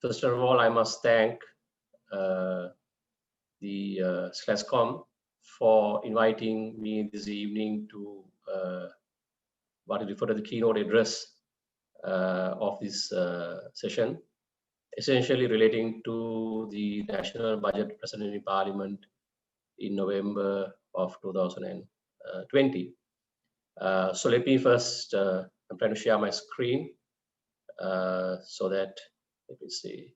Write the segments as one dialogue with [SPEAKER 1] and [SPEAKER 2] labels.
[SPEAKER 1] first of all, I must thank the SLASSCOM for inviting me this evening to what is referred to the keynote address of this session, essentially relating to the national budget presented in Parliament in November of 2020. So let me first, I'm trying to share my screen so that, let me see.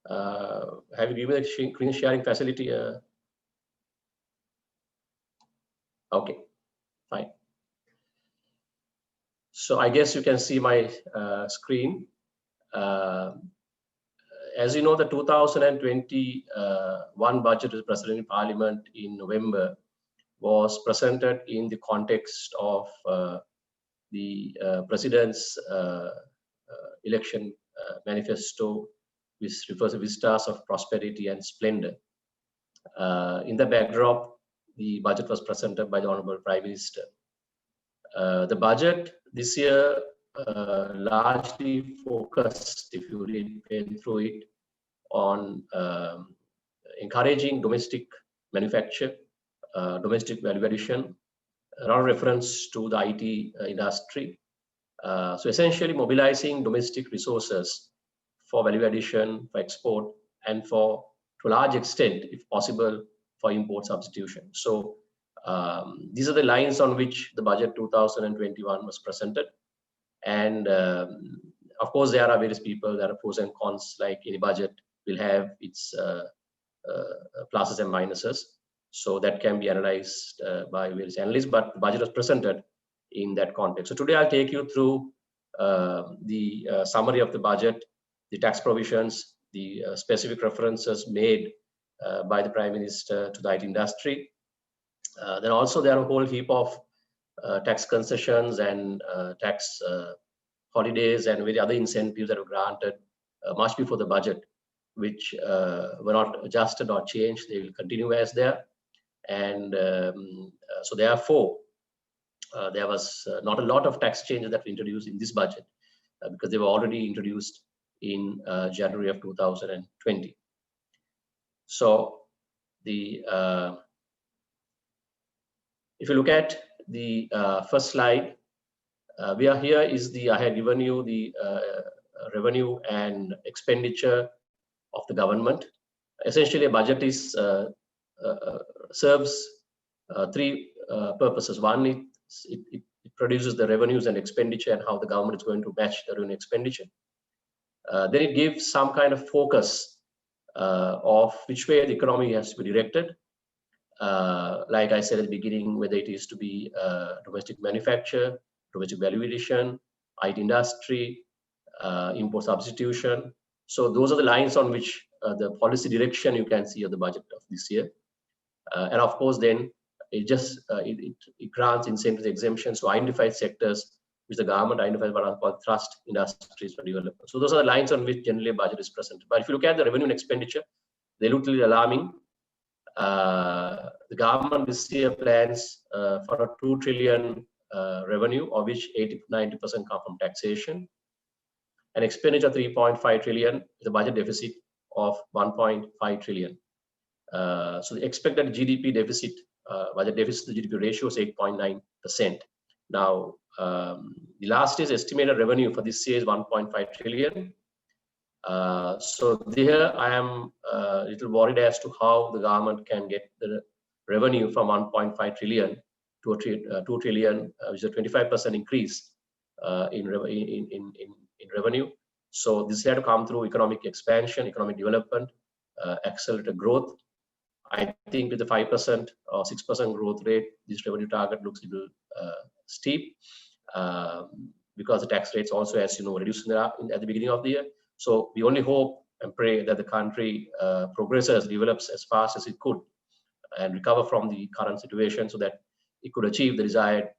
[SPEAKER 1] Have you given the screen sharing facility? Okay, fine. So I guess you can see my screen. As you know, the 2021 budget was presented in Parliament in November, was presented in the context of the President's election manifesto, which refers to vistas of prosperity and splendor. In the backdrop, the budget was presented by the Honorable Prime Minister. The budget this year largely focused, if you read through it, on encouraging domestic manufacture, domestic value addition, around reference to the IT industry. So essentially mobilizing domestic resources for value addition, for export, and for, to a large extent, if possible, for import substitution. So these are the lines on which the budget 2021 was presented. And of course, there are various people, there are pros and cons, like any budget will have its pluses and minuses. So that can be analyzed by various analysts, but the budget was presented in that context. So today I'll take you through the summary of the budget, the tax provisions, the specific references made by the Prime Minister to the IT industry. Then also there are a whole heap of tax concessions and tax holidays and very other incentives that were granted much before the budget, which were not adjusted or changed. They will continue as they are. And so therefore, there was not a lot of tax changes that were introduced in this budget because they were already introduced in January of 2020. So the if you look at the first slide, we are here is the, I had given you the revenue and expenditure of the government. Essentially, a budget is serves three purposes. One, it produces the revenues and expenditure and how the government is going to match the revenue expenditure. Then it gives some kind of focus of which way the economy has to be directed. Like I said at the beginning, whether it is to be domestic manufacture, domestic value addition, IT industry, import substitution. So those are the lines on which the policy direction you can see of the budget of this year. And of course, then it just it grants incentives, exemptions to identified sectors which the government identifies what are called thrust industries for development. So those are the lines on which generally a budget is presented. But if you look at the revenue and expenditure, they look really alarming. The government this year plans for a 2 trillion revenue, of which 80-90% come from taxation, and expenditure 3.5 trillion, with a budget deficit of 1.5 trillion. So the expected GDP deficit, budget deficit to GDP ratio is 8.9%. Now, the last year's estimated revenue for this year is 1.5 trillion. So there I am a little worried as to how the government can get the revenue from 1.5 trillion to 2 trillion, which is a 25% increase in revenue. So this had to come through economic expansion, economic development, accelerated growth. I think with the 5% or 6% growth rate, this revenue target looks a little steep because the tax rates also, as you know, reduced at the beginning of the year. So we only hope and pray that the country progresses, develops as fast as it could and recover from the current situation so that it could achieve the desired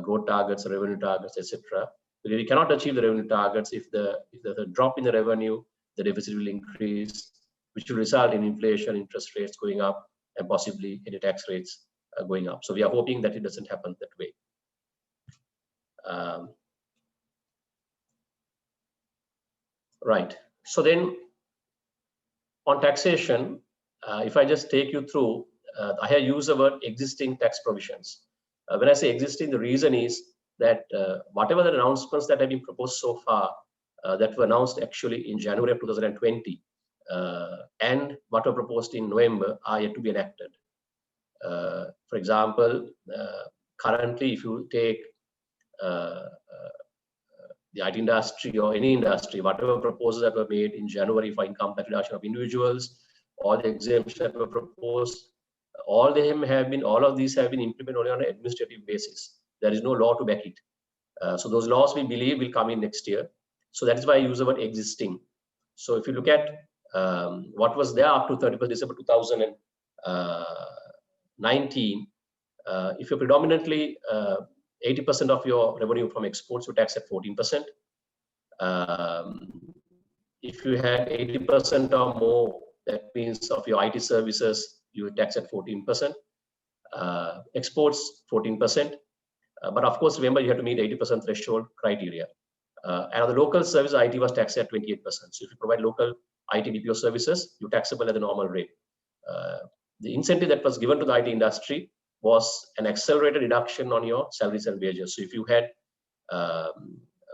[SPEAKER 1] growth targets, revenue targets, etc. But we cannot achieve the revenue targets if there's a drop in the revenue, the deficit will increase, which will result in inflation, interest rates going up, and possibly any tax rates going up. So we are hoping that it doesn't happen that way. Right. So then on taxation, if I just take you through, I have used the word existing tax provisions. When I say existing, the reason is that whatever the announcements that have been proposed so far, that were announced actually in January of 2020, and what were proposed in November are yet to be enacted. For example, currently, if you take the IT industry or any industry, whatever proposals that were made in January for income tax reduction of individuals, all the exemptions that were proposed, all of these have been implemented only on an administrative basis. There is no law to back it. So those laws we believe will come in next year. So that is why I use the word existing. So if you look at what was there up to 31st December 2019, if you're predominantly 80% of your revenue from exports, you tax at 14%. If you had 80% or more, that means of your IT services, you tax at 14%. Exports, 14%. But of course, remember, you have to meet 80% threshold criteria. And on the local service, IT was taxed at 28%. So if you provide local IT-BPO services, you're taxable at the normal rate. The incentive that was given to the IT industry was an accelerated reduction on your salaries and wages. So if you had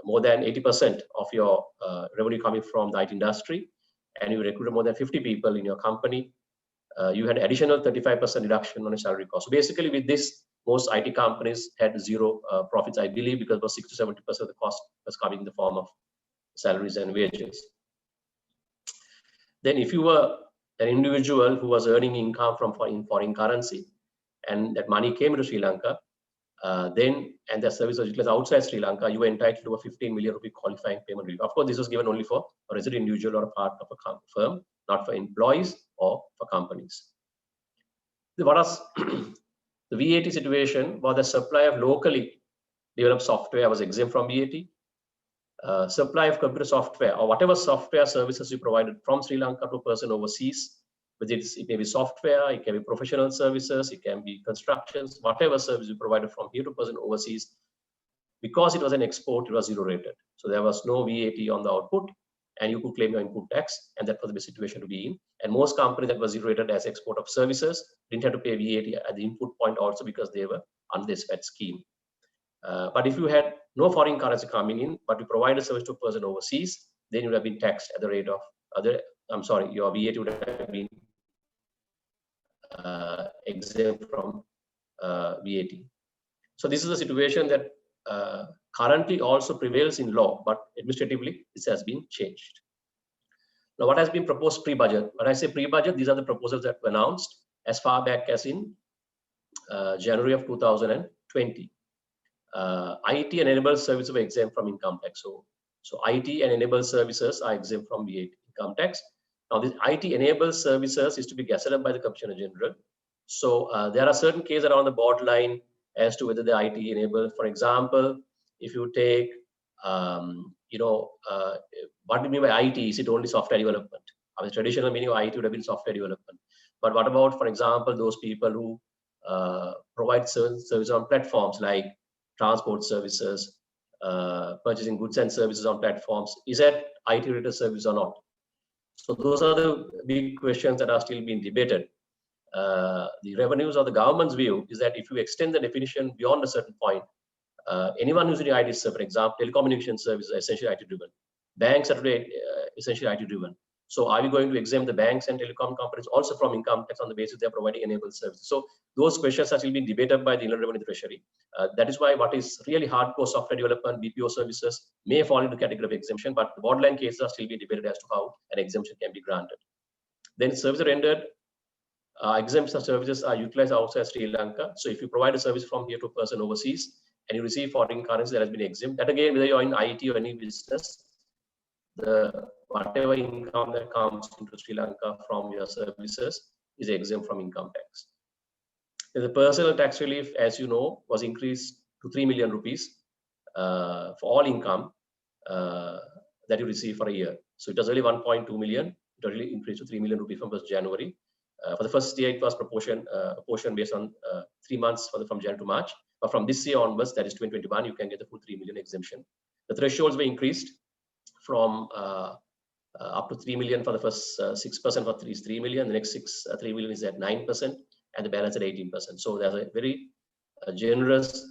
[SPEAKER 1] more than 80% of your revenue coming from the IT industry, and you recruited more than 50 people in your company, you had additional 35% reduction on your salary cost. So basically, with this, most IT companies had zero profits, I believe, because about 60 to 70% of the cost was coming in the form of salaries and wages. Then if you were an individual who was earning income from foreign currency, and that money came to Sri Lanka, and the service was utilized outside Sri Lanka, you were entitled to a 15 million rupee qualifying payment relief. Of course, this was given only for a resident individual or a part of a firm, not for employees or for companies. What was the VAT situation? Was the supply of locally developed software was exempt from VAT. Supply of computer software or whatever software services you provided from Sri Lanka to a person overseas, but it may be software, it can be professional services, it can be constructions, whatever service you provided from here to a person overseas, because it was an export, it was zero rated. So there was no VAT on the output, and you could claim your input tax, and that was the situation to be in. And most companies that were zero rated as export of services didn't have to pay VAT at the input point also, because they were under this VAT scheme. But if you had no foreign currency coming in, but you provide a service to a person overseas, then you would have been taxed at the rate of your VAT would have been exempt from VAT. So this is a situation that currently also prevails in law, but administratively this has been changed. Now, what has been proposed pre-budget? When I say pre-budget, these are the proposals that were announced as far back as in January of 2020. IT and enabled services were exempt from income tax. So IT and enabled services are exempt from VAT income tax. Now, this IT enabled services is to be gazetted by the Commissioner General. So there are certain cases around the borderline as to whether the IT enabled. For example, if you take, what do you mean by IT? Is it only software development? The traditional meaning of IT would have been software development. But what about, for example, those people who provide services on platforms like transport services, purchasing goods and services on platforms? Is that IT related service or not? So those are the big questions that are still being debated. The revenues or the government's view is that if you extend the definition beyond a certain point, anyone who's in IT service, for example, telecommunication services are essentially IT driven. Banks are today essentially IT driven. So are we going to exempt the banks and telecom companies also from income tax on the basis they're providing enabled services? So those questions are still being debated by the Inland Revenue Treasury. That is why what is really hardcore software development, BPO services may fall into the category of exemption, but the borderline cases are still being debated as to how an exemption can be granted. Then services rendered, exempt services are utilized outside Sri Lanka. So if you provide a service from here to a person overseas and you receive foreign currency that has been exempt, that again, whether you're in IT or any business, whatever income that comes into Sri Lanka from your services is exempt from income tax. The personal tax relief, as you know, was increased to 3 million rupees for all income that you receive for a year. So it was only 1.2 million. It really increased to 3 million rupees from 1st January. For the first year, it was proportion based on 3 months from January to March. But from this year onwards, that is 2021, you can get the full 3 million exemption. The thresholds were increased from up to 3 million for the first 6% for 3 million. The next 3 million is at 9%, and the balance at 18%. So there's a very generous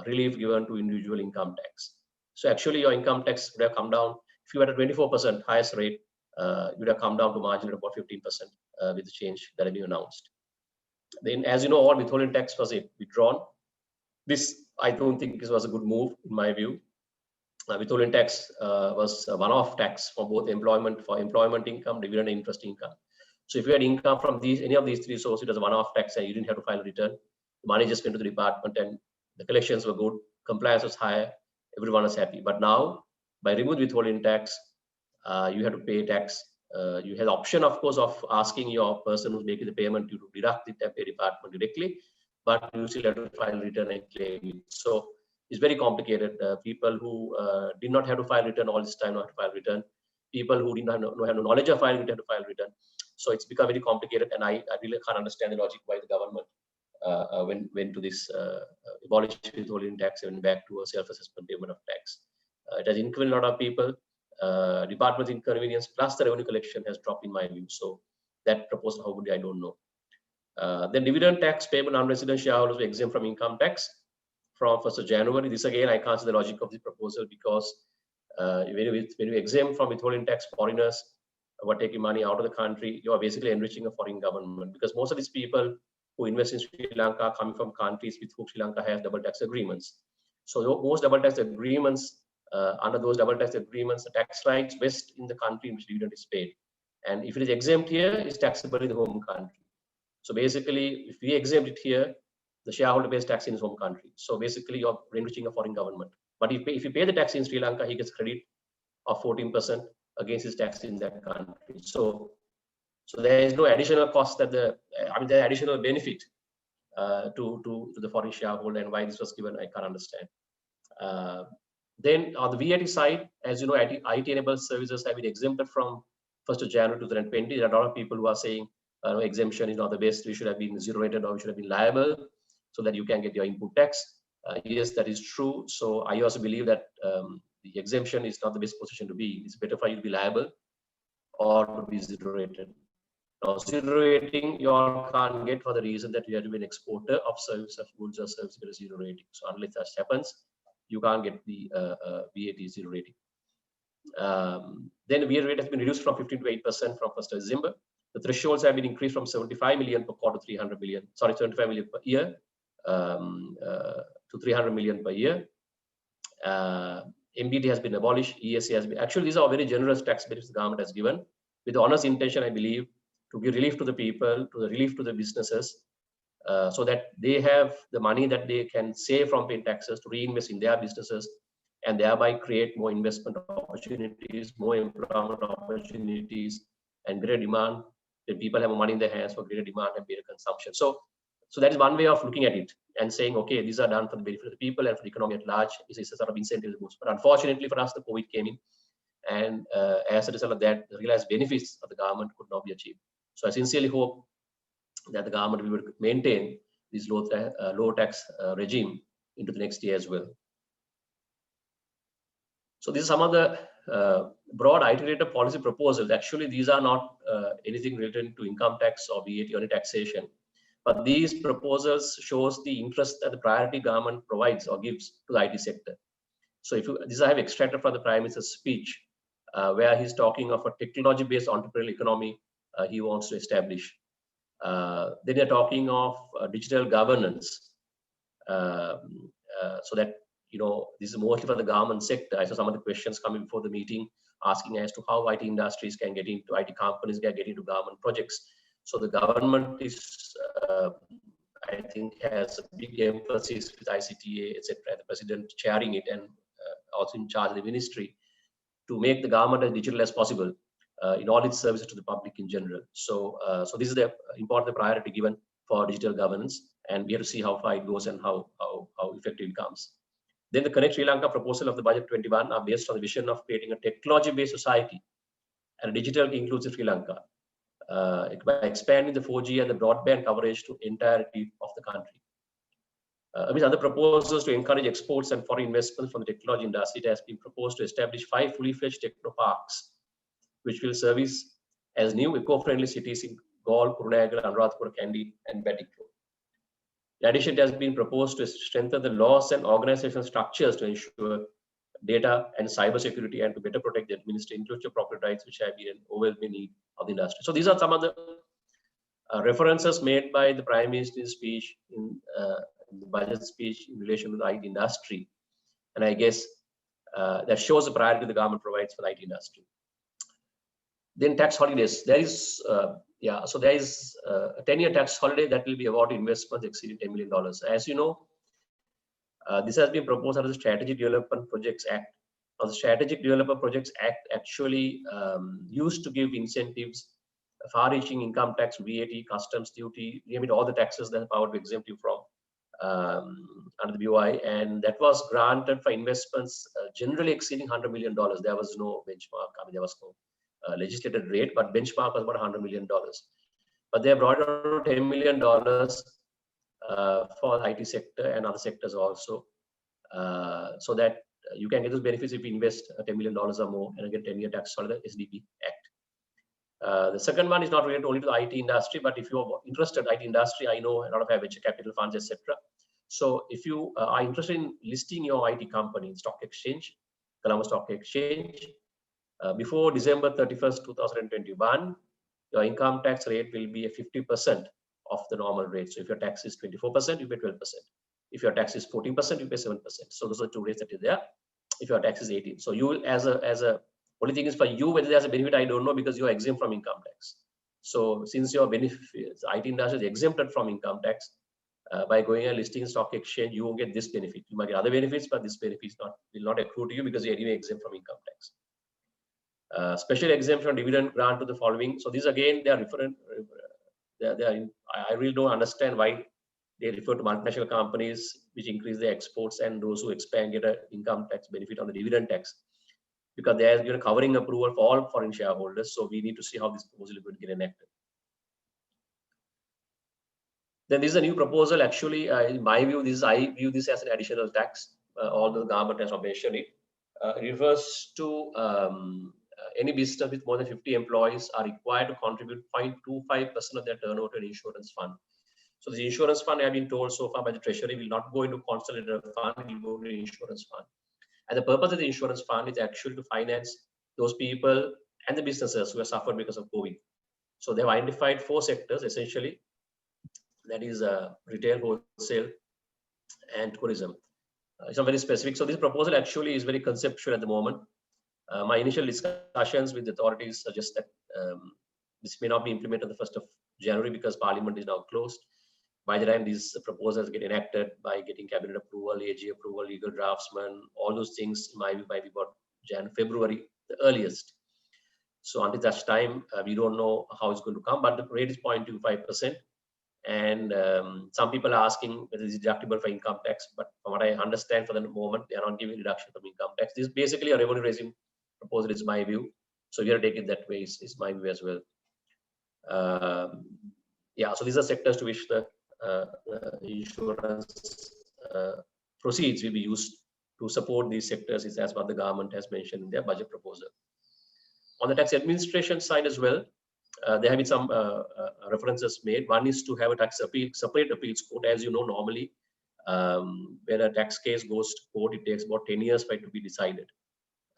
[SPEAKER 1] relief given to individual income tax. So actually, your income tax would have come down. If you had a 24% highest rate, it would have come down to margin at about 15% with the change that had been announced. Then, as you know, all withholding tax was withdrawn. This, I don't think this was a good move in my view. Withholding tax was a one-off tax for both employment income, dividend, and interest income. So if you had income from any of these three sources, it was a one-off tax, and you didn't have to file a return. The money just went to the department, and the collections were good, compliance was high, everyone was happy. But now, by removing withholding tax, you have to pay tax. You have the option, of course, of asking your person who's making the payment to deduct it and pay department directly, but you still have to file return and claim it. So it's very complicated. People who did not have to file return all this time, not to file return. People who did not have no knowledge of filing return to file return. So it's become very complicated, and I really can't understand the logic why the government went to this abolish withholding tax and back to a self-assessment payment of tax. It has inconvenienced a lot of people. Department's inconvenience plus the revenue collection has dropped in my view. So that proposal, how good I don't know. Then dividend tax payable non-resident shareholders were exempt from income tax from 1st of January. This again, I can't see the logic of the proposal, because when you exempt from withholding tax foreigners who are taking money out of the country, you are basically enriching a foreign government, because most of these people who invest in Sri Lanka are coming from countries with whom Sri Lanka has double tax agreements. So most double tax agreements, under those double tax agreements, the tax rights vest in the country in which dividend is paid. And if it is exempt here, it's taxable in the home country. So basically, if we exempt it here, the shareholder pays tax in his home country. So basically, you're enriching a foreign government. But if you pay the tax in Sri Lanka, he gets credit of 14% against his tax in that country. So there is no additional cost that there is additional benefit to the foreign shareholder, and why this was given, I can't understand. Then on the VAT side, as you know, IT-enabled services have been exempted from 1st of January 2020. There are a lot of people who are saying exemption is not the best. We should have been zero rated, or we should have been liable, so that you can get your input tax. Yes, that is true. So I also believe that the exemption is not the best position to be. It's better for you to be liable or to be zero rated. Now, zero rating you all can't get for the reason that you have to be an exporter of service, of goods or services with a zero rating. So unless that happens, you can't get the VAT zero rating. Then the VAT rate has been reduced from 15 to 8% from 1st of December. The thresholds have been increased from 75 million per quarter to 75 million per year to 300 million per year. MBT has been abolished. ESC has been, actually, these are very generous tax benefits the government has given with the honest intention, I believe, to give relief to the people, to the relief to the businesses, so that they have the money that they can save from paying taxes to reinvest in their businesses, and thereby create more investment opportunities, more employment opportunities, and greater demand. That people have money in their hands for greater demand and greater consumption. So that is one way of looking at it and saying, okay, these are done for the benefit of the people and for the economy at large. It's a sort of incentive boost. But unfortunately for us, the COVID came in, and as a result of that, the realized benefits of the government could not be achieved. So I sincerely hope that the government will maintain this low tax regime into the next year as well. So these are some of the broad IT-related policy proposals. Actually, these are not anything related to income tax or VAT or any taxation, but these proposals shows the interest that the priority government provides or gives to the IT sector. So these I have extracted from the Prime Minister's speech, where he's talking of a technology-based entrepreneurial economy he wants to establish. Then they're talking of digital governance, so that, you know, this is mostly for the government sector. I saw some of the questions coming before the meeting asking as to how IT industries can get into, IT companies can get into government projects. So the government is, I think, has a big emphasis with ICTA, etc. The president chairing it and also in charge of the ministry to make the government as digital as possible in all its services to the public in general. So this is the important priority given for digital governance, and we have to see how far it goes and how effective it comes. Then the Connect Sri Lanka proposal of the budget 21 are based on the vision of creating a technology-based society and a digital inclusive Sri Lanka. by expanding the 4G and the broadband coverage to entirety of the country. With other proposals to encourage exports and foreign investments from the technology industry, it has been proposed to establish 5 fully-fledged technoparks, which will service as new eco-friendly cities in Galle, Kurunegala, Anuradhapura, Kandy, and Batticaloa. In addition, it has been proposed to strengthen the laws and organizational structures to ensure data and cyber security and to better protect the administer intellectual property rights, which have been an overwhelming need of the industry. So these are some of the references made by the Prime Minister's speech in the budget speech in relation to the IT industry. And I guess that shows the priority the government provides for the IT industry. Then tax holidays. There is, so there is a 10-year tax holiday that will be awarded investments exceeding $10 million. As you know, this has been proposed under the Strategic Development Projects Act. Now, the Strategic Development Projects Act actually used to give incentives, far-reaching income tax, VAT, customs duty, all the taxes that are power to exempt you from under the BOI, and that was granted for investments generally exceeding $100 million. There was no benchmark. I mean, there was no legislated rate, but benchmark was about $100 million. But they brought it down to $10 million for the IT sector and other sectors also, so that you can get those benefits if you invest $10 million or more and get 10-year tax holiday, SDP Act. The second one is not related only to the IT industry, but if you are interested in IT industry, I know a lot of venture capital funds, etc. So if you are interested in listing your IT company in stock exchange, Colombo Stock Exchange, before December 31st, 2021, your income tax rate will be 50% of the normal rate. So if your tax is 24%, you pay 12%. If your tax is 14%, you pay 7%. So those are two rates that are there. If your tax is 18, so you will, as a only thing is for you whether there's a benefit, I don't know, because you are exempt from income tax. So since your benefits, IT industry is exempted from income tax, by going and listing in stock exchange, you won't get this benefit. You might get other benefits, but this benefit will not accrue to you because you're anyway exempt from income tax. Special exemption on dividend grant to the following. So these again, they are different. I really don't understand why they refer to multinational companies which increase their exports and those who expand get an income tax benefit on the dividend tax, because there has been a covering approval for all foreign shareholders. So we need to see how this proposal is going to get enacted. Then this is a new proposal. Actually, in my view, I view this as an additional tax. Although the government has not mentioned it, it refers to any business with more than 50 employees are required to contribute 0.25% of their turnover to an insurance fund. So the insurance fund, I have been told so far by the Treasury, will not go into consolidated fund, it will go to the insurance fund. And the purpose of the insurance fund is actually to finance those people and the businesses who have suffered because of COVID. So they've identified 4 sectors essentially. That is retail, wholesale, and tourism. It's not very specific. So this proposal actually is very conceptual at the moment. My initial discussions with the authorities suggest that this may not be implemented on the 1st of January because Parliament is now closed. By the time these proposals get enacted, by getting cabinet approval, AG approval, legal draftsman, all those things, in my view, might be about February, the earliest. So until that time, we don't know how it's going to come, but the rate is 0.25%. And some people are asking whether it's deductible for income tax, but from what I understand for the moment, they are not giving reduction from income tax. This is basically a revenue raising proposal, is my view. So we are taking it that way, is my view as well. So these are sectors to which the insurance proceeds will be used to support these sectors, is as what the government has mentioned in their budget proposal. On the tax administration side as well, there have been some references made. One is to have a tax appeal, separate appeals court. As you know, normally when a tax case goes to court, it takes about 10 years for it to be decided.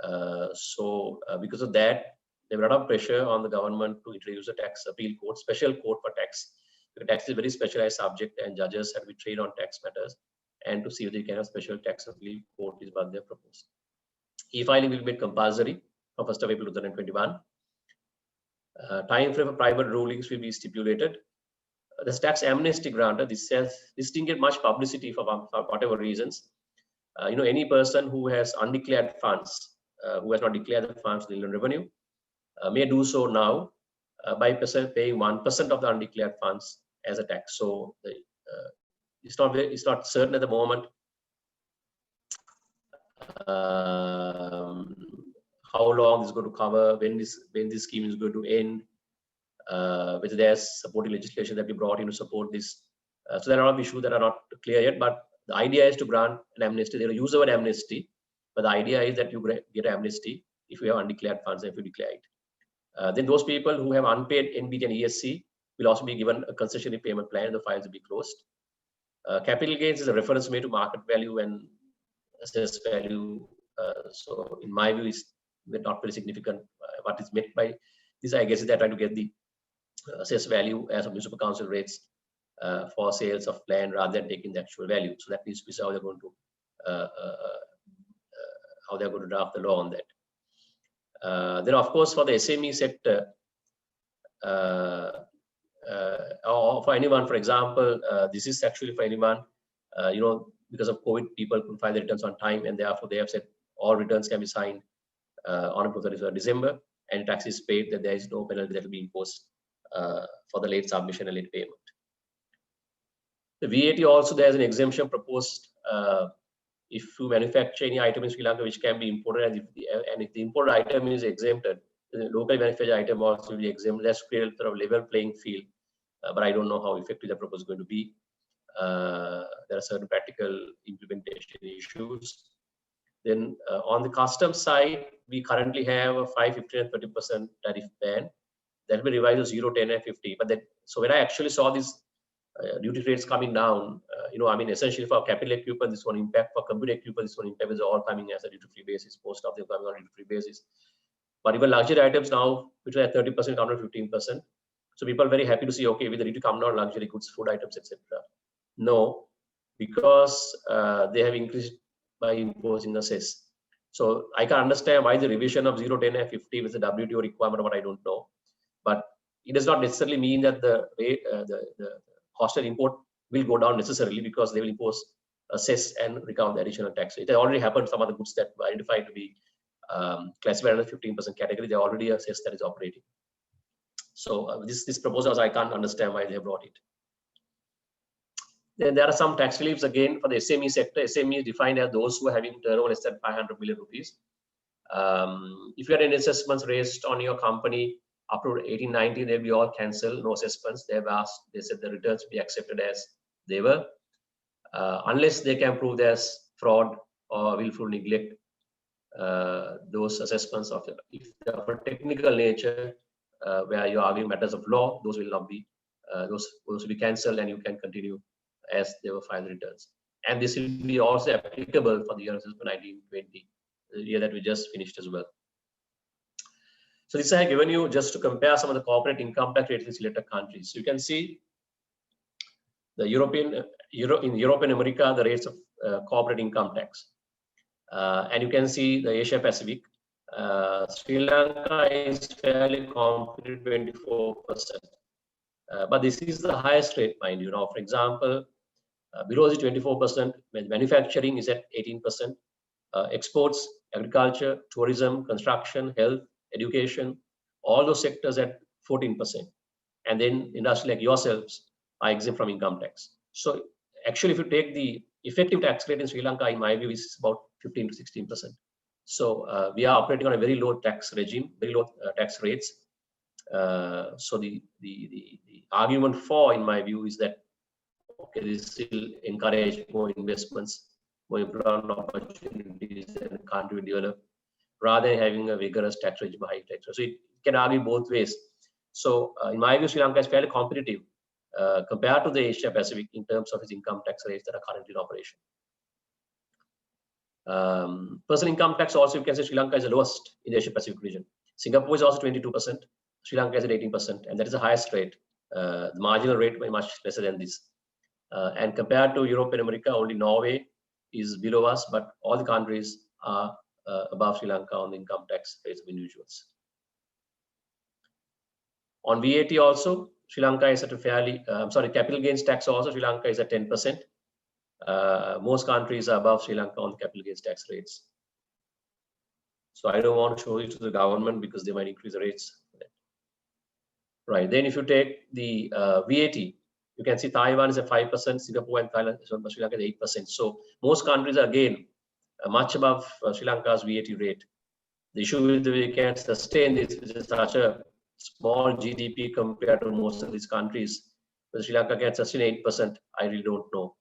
[SPEAKER 1] Because of that, there was a lot of pressure on the government to introduce a tax appeal court, special court for tax. Because tax is a very specialized subject and judges have to be trained on tax matters, and to see whether you can have special tax appeal court is what they have proposed. E-filing will be made compulsory from 1st of April 2021. Time frame for private rulings will be stipulated. The tax amnesty granted, this didn't get much publicity for whatever reasons. Any person who has undeclared funds, who has not declared the funds to the Inland Revenue, may do so now by paying 1% of the undeclared funds as a tax. So it's not certain at the moment how long it's going to cover, when this scheme is going to end. whether there's supporting legislation that we brought in to support this. So there are a lot of issues that are not clear yet, but the idea is to grant an amnesty. They will use the word amnesty, but the idea is that you get amnesty if you have undeclared funds and if you declare it. Then those people who have unpaid NBT and ESC will also be given a concessionary payment plan. The files will be closed. Capital gains is a reference made to market value and assessed value. So in my view, is not very significant. What is meant by this, I guess, is they're trying to get the assessed value as of municipal council rates for sales of land rather than taking the actual value. So that needs to be how they're going to draft the law on that. Then, of course, for the SME sector, or for anyone, for example, this is actually for anyone, because of COVID, people couldn't file the returns on time, and therefore they have said all returns can be signed on 31st December, and tax is paid, that there is no penalty that will be imposed for the late submission and late payment. The VAT also, there's an exemption proposed if you manufacture any item in Sri Lanka which can be imported, and if the imported item is exempted, the locally manufactured item also will be exempted. That's create a sort of level playing field, but I don't know how effective the proposal is going to be. There are certain practical implementation issues. Then on the customs side, we currently have a 5, 15, and 30% tariff ban that will be revised to 0, 10, and 50. But then, so when I actually saw these duty rates coming down, essentially for capital equipment, this one impact, for computer equipment, this one impact is all coming as a duty-free basis. Most of them coming on a duty-free basis. But even luxury items now, which are at 30%, come down to 15%. So people are very happy to see, okay, with the duty come down, luxury goods, food items, etc. No, because they have increased by imposing a cess. So I can understand why the revision of 0, 10, and 50 with the WTO requirement, what I don't know. But it does not necessarily mean that the rate, the cost of import will go down necessarily, because they will impose a cess and recount the additional tax. It has already happened. Some of the goods that were identified to be classified as a 15% category, there already a cess that is operating. So this proposal, I can't understand why they have brought it. Then there are some tax reliefs again for the SME sector. SME is defined as those who are having turnover less than 500 million rupees. If you had any assessments raised on your company up to 18, 19, they'll be all cancelled, no assessments. They have asked, they said the returns be accepted as they were, unless they can prove there's fraud or willful neglect. Those assessments if they're of a technical nature, where you're arguing matters of law, those will not be, those will be cancelled, and you can continue as they were filed returns. And this will be also applicable for the year 1920, the year that we just finished as well. So this I have given you just to compare some of the corporate income tax rates in selected countries. So you can see the in Europe and America, the rates of corporate income tax. And you can see the Asia Pacific. Sri Lanka is fairly competitive, 24%. But this is the highest rate, mind you. Now, for example, below the 24%, when manufacturing is at 18%, exports, agriculture, tourism, construction, health, education, all those sectors at 14%. And then industry like yourselves are exempt from income tax. So actually, if you take the effective tax rate in Sri Lanka, in my view, is about 15 to 16%. So we are operating on a very low tax regime, very low tax rates. So the argument for, in my view, is that okay, this will encourage more investments, more employment opportunities, and country will develop, rather than having a vigorous tax regime, high tax. So it can argue both ways. So in my view, Sri Lanka is fairly competitive compared to the Asia Pacific in terms of its income tax rates that are currently in operation. Personal income tax also, you can say Sri Lanka is the lowest in the Asia Pacific region. Singapore is also 22%. Sri Lanka is at 18%, and that is the highest rate. The marginal rate may be much lesser than this. And compared to Europe and America, only Norway is below us, but all the countries are above Sri Lanka on the income tax rates of individuals. On VAT also, Sri Lanka is at a fairly, capital gains tax also, Sri Lanka is at 10%. Most countries are above Sri Lanka on the capital gains tax rates. So I don't want to show it to the government because they might increase the rates. Right, then if you take the VAT, you can see Taiwan is at 5%, Singapore and Thailand, Sri Lanka is 8%. So most countries are again much above Sri Lanka's VAT rate. The issue is that we can sustain this with such a small GDP compared to most of these countries. Whether Sri Lanka can sustain 8%, I really don't know.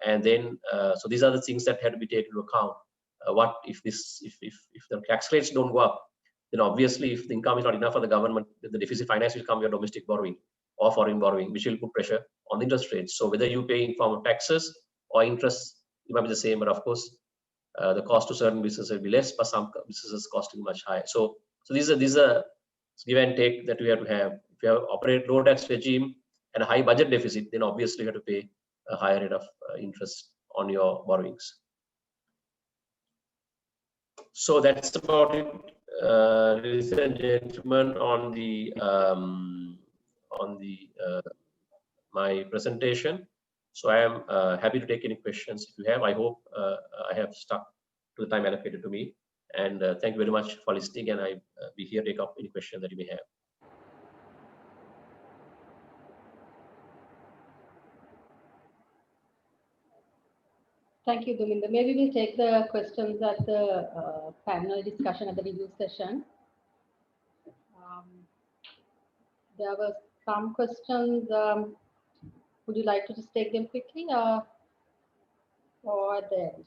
[SPEAKER 1] And then, so these are the things that had to be taken into account. What if the tax rates don't go up? Then obviously, if the income is not enough for the government, the deficit finance will come via domestic borrowing or foreign borrowing, which will put pressure on the interest rates. So whether you pay in form of taxes or interest, it might be the same, but of course, the cost to certain businesses will be less, but some businesses costing much higher. So these are give and take that we have to have. If you have operate low tax regime and a high budget deficit, then obviously you have to pay a higher rate of interest on your borrowings. So that's about it, ladies and gentlemen, on the my presentation. So I am happy to take any questions if you have. I hope I have stuck to the time allocated to me. And thank you very much for listening. And I be here to take up any question that you may have.
[SPEAKER 2] Thank you, Duminder. Maybe we'll take the questions at the panel discussion at the review session. There were some questions. Would you like to just take them quickly or at the end?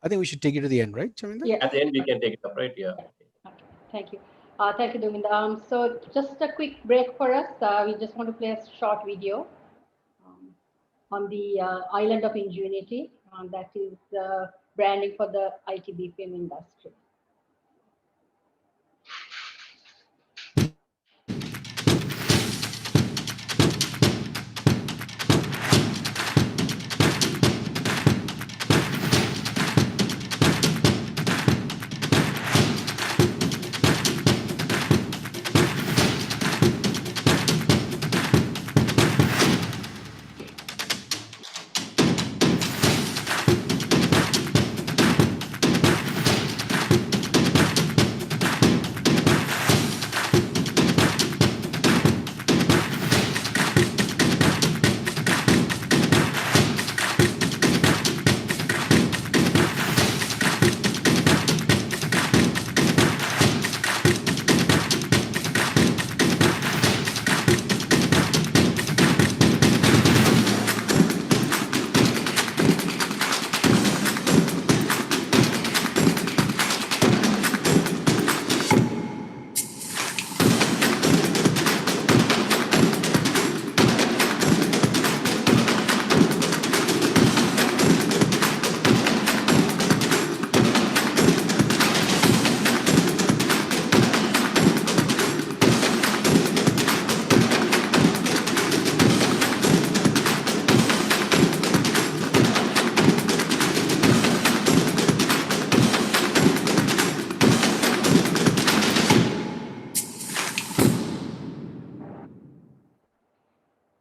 [SPEAKER 3] I think we should take it to the end, right, Chaminda?
[SPEAKER 2] Yeah.
[SPEAKER 1] At the end, we can take it up, right? Yeah.
[SPEAKER 2] Okay. Thank you. Thank you, Duminder. So just a quick break for us. We just want to play a short video on the island of ingenuity. That is branding for the IT-BPM industry.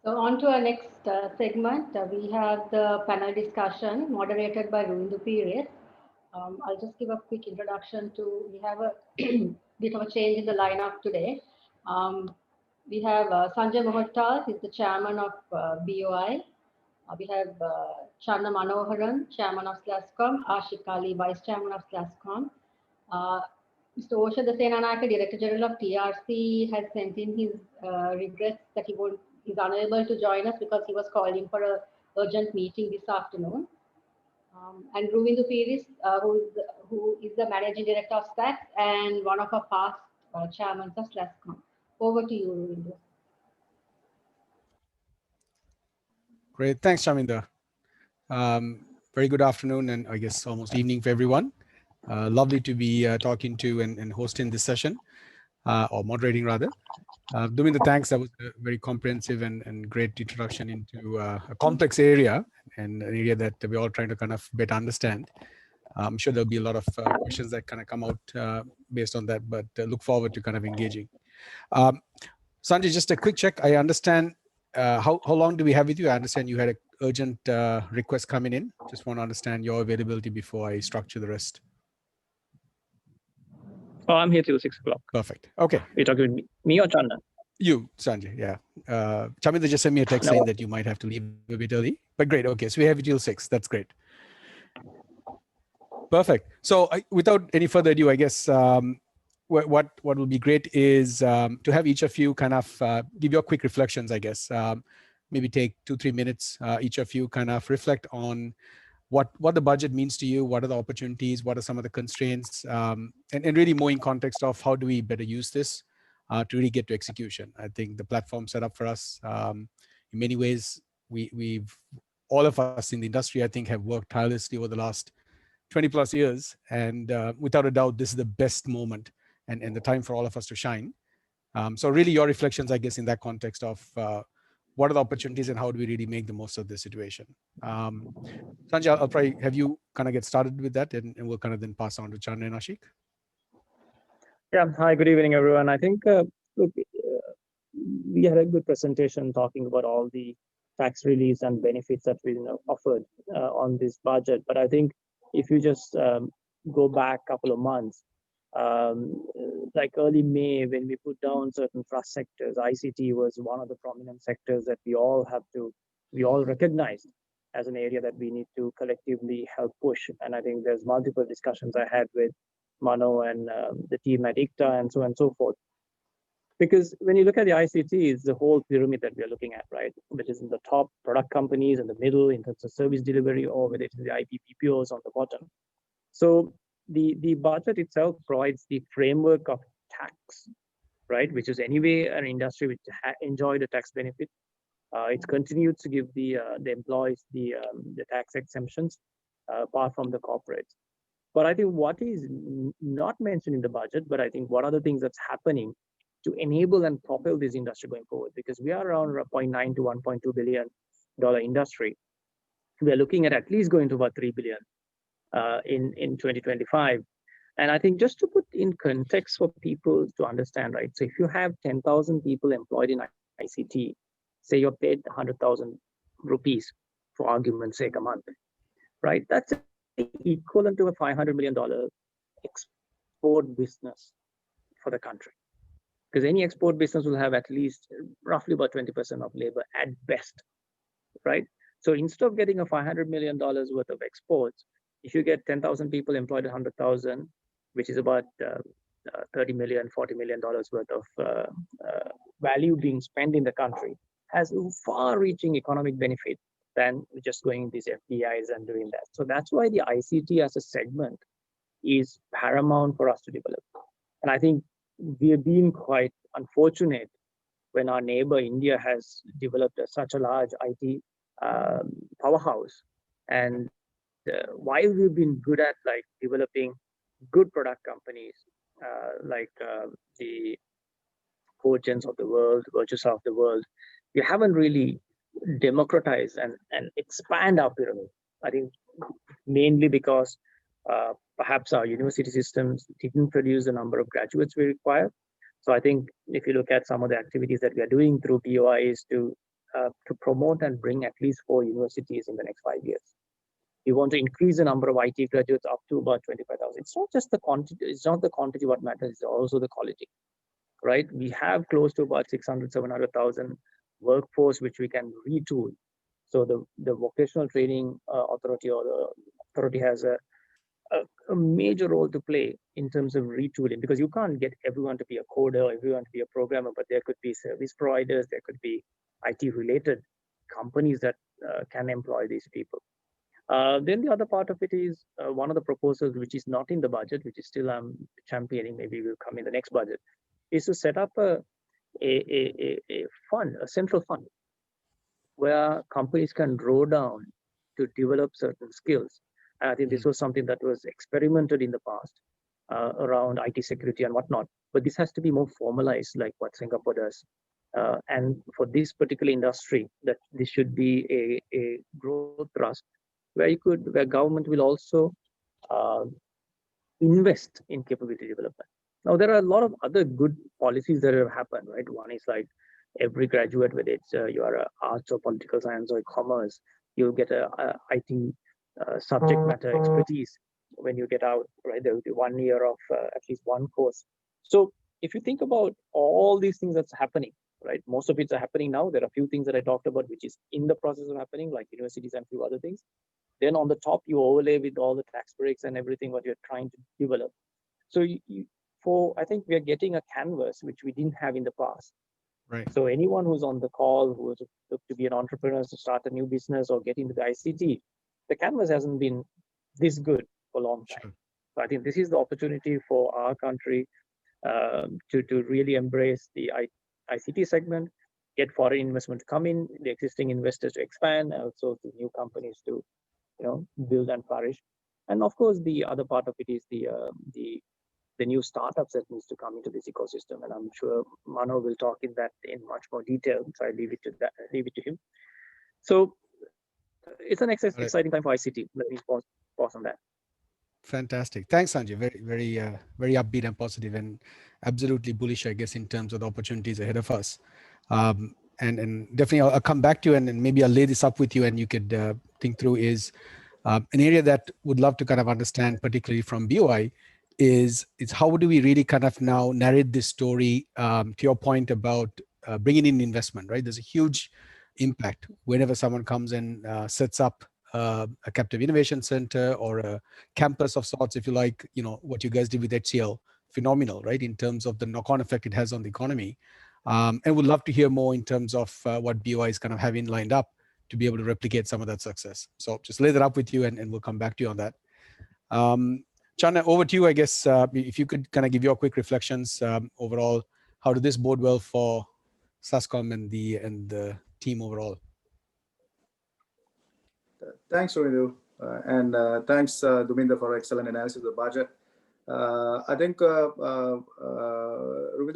[SPEAKER 2] So on to our next segment. We have the panel discussion moderated by Ruindu Pires. I'll just give a quick introduction to, we have a bit of a change in the lineup today. We have Sanjay Mohottal, he's the chairman of BOI. We have Channa Manoharan, chairman of SLASSCOM, Ashik Ali, vice chairman of SLASSCOM. Mr. Osha Dasenanaka, Director General of TRC, has sent in his regrets that he's unable to join us because he was calling for an urgent meeting this afternoon. And Ruindu Pires, who is the Managing Director of SLASS and one of our past chairmen of SLASSCOM. Over to you, Ruindu.
[SPEAKER 3] Great. Thanks, Chaminda. Very good afternoon and I guess almost evening for everyone. Lovely to be talking to and hosting this session, or moderating rather. Duminder, thanks. That was a very comprehensive and great introduction into a complex area and an area that we're all trying to kind of better understand. I'm sure there'll be a lot of questions that kind of come out based on that, but look forward to kind of engaging. Sanjay, just a quick check. I understand, how long do we have with you? I understand you had an urgent request coming in. Just want to understand your availability before I structure the rest.
[SPEAKER 4] Oh, I'm here till 6 o'clock.
[SPEAKER 3] Perfect. Okay.
[SPEAKER 4] You're talking with me or Channa?
[SPEAKER 3] You, Sanjay, yeah. Chaminda just sent me a text saying that you might have to leave a bit early, but great. Okay, so we have you till 6. That's great. Perfect. So without any further ado, I guess what will be great is to have each of you kind of give your quick reflections, I guess. Maybe take 2-3 minutes, each of you kind of reflect on what the budget means to you, what are the opportunities, what are some of the constraints, and really more in context of how do we better use this to really get to execution. I think the platform set up for us, in many ways, we've all of us in the industry, I think, have worked tirelessly over the last 20 plus years. And without a doubt, this is the best moment and the time for all of us to shine. So really your reflections, I guess, in that context of what are the opportunities and how do we really make the most of this situation? Sanjay, I'll probably have you kind of get started with that, and we'll kind of then pass on to Chandra and Ashik.
[SPEAKER 4] Yeah, hi, good evening, everyone. I think, look, we had a good presentation talking about all the tax reliefs and benefits that we offered on this budget. But I think if you just go back a couple of months, like early May, when we put down certain trust sectors, ICT was one of the prominent sectors that we all recognized as an area that we need to collectively help push. And I think there's multiple discussions I had with Mano and the team at ICTA and so on and so forth. Because when you look at the ICT, it's the whole pyramid that we are looking at, right? Which is in the top product companies, in the middle in terms of service delivery, or whether it's the IT-BPMs on the bottom. So the budget itself provides the framework of tax, right? Which is anyway an industry which enjoyed a tax benefit. It's continued to give the employees the tax exemptions, apart from the corporates. But I think what is not mentioned in the budget, but I think what are the things that's happening to enable and propel this industry going forward? Because we are around $0.9 to $1.2 billion industry. We are looking at least going to about $3 billion in 2025. And I think just to put in context for people to understand, right? So if you have 10,000 people employed in ICT, say you're paid 100,000 rupees, for argument's sake, a month, right? That's equivalent to a $500 million export business for the country. Because any export business will have at least roughly about 20% of labor at best, right? So instead of getting a $500 million worth of exports, if you get 10,000 people employed at 100,000, which is about $30 million, $40 million worth of value being spent in the country, has far-reaching economic benefit than just going these FDIs and doing that. So that's why the ICT as a segment is paramount for us to develop. And I think we have been quite unfortunate when our neighbor India has developed such a large IT powerhouse. And while we've been good at like developing good product companies like the Cogens of the world, Virtusa of the world, we haven't really democratize and expand our pyramid. I think mainly because perhaps our university systems didn't produce the number of graduates we require. So I think if you look at some of the activities that we are doing through POI is to promote and bring at least 4 universities in the next 5 years. We want to increase the number of IT graduates up to about 25,000. It's not just the quantity, it's not the quantity what matters, it's also the quality, right? We have close to about 600, 700,000 workforce which we can retool. So the vocational training authority or the authority has a major role to play in terms of retooling, because you can't get everyone to be a coder, everyone to be a programmer, but there could be service providers, there could be IT related companies that can employ these people. Then the other part of it is one of the proposals which is not in the budget, which is still championing, maybe will come in the next budget, is to set up a fund, a central fund, where companies can draw down to develop certain skills. And I think this was something that was experimented in the past around IT security and whatnot. But this has to be more formalized, like what Singapore does. And for this particular industry, that this should be a growth thrust where government will also invest in capability development. Now, there are a lot of other good policies that have happened, right? One is like every graduate, whether it's you are arts or political science or commerce, you'll get a IT subject matter expertise when you get out, right? There will be 1 year of at least one course. So if you think about all these things that's happening, right? Most of it's happening now. There are a few things that I talked about, which is in the process of happening, like universities and a few other things. Then on the top, you overlay with all the tax breaks and everything what you're trying to develop. So I think we are getting a canvas which we didn't have in the past.
[SPEAKER 3] Right.
[SPEAKER 4] So anyone who's on the call who is look to be an entrepreneur, to start a new business or get into the ICT, the canvas hasn't been this good for a long time.
[SPEAKER 3] Sure.
[SPEAKER 4] So I think this is the opportunity for our country to really embrace the ICT segment, get foreign investment to come in, the existing investors to expand, and also the new companies to build and flourish. And of course, the other part of it is the new startups that needs to come into this ecosystem. And I'm sure Mano will talk in that in much more detail. So I leave it to him. So it's an exciting time for ICT. Let me pause on that.
[SPEAKER 3] Fantastic. Thanks, Sanjay. Very upbeat and positive, and absolutely bullish, I guess, in terms of the opportunities ahead of us. And definitely, I'll come back to you, and maybe I'll lay this up with you, and you could think through is an area that would love to kind of understand, particularly from BOI, is how do we really kind of now narrate this story to your point about bringing in investment, right? There's a huge impact whenever someone comes and sets up a captive innovation center or a campus of sorts, if you like. What you guys did with HCL, phenomenal, right? In terms of the knock-on effect it has on the economy. And would love to hear more in terms of what BOI is kind of having lined up to be able to replicate some of that success. So just lay that up with you, and we'll come back to you on that. Chana, over to you, I guess. If you could kind of give your quick reflections overall, how did this bode well for SLASSCOM and the team overall?
[SPEAKER 5] Thanks, Rohindu, and thanks, Duminder, for excellent analysis of the budget. I think, Rohindu,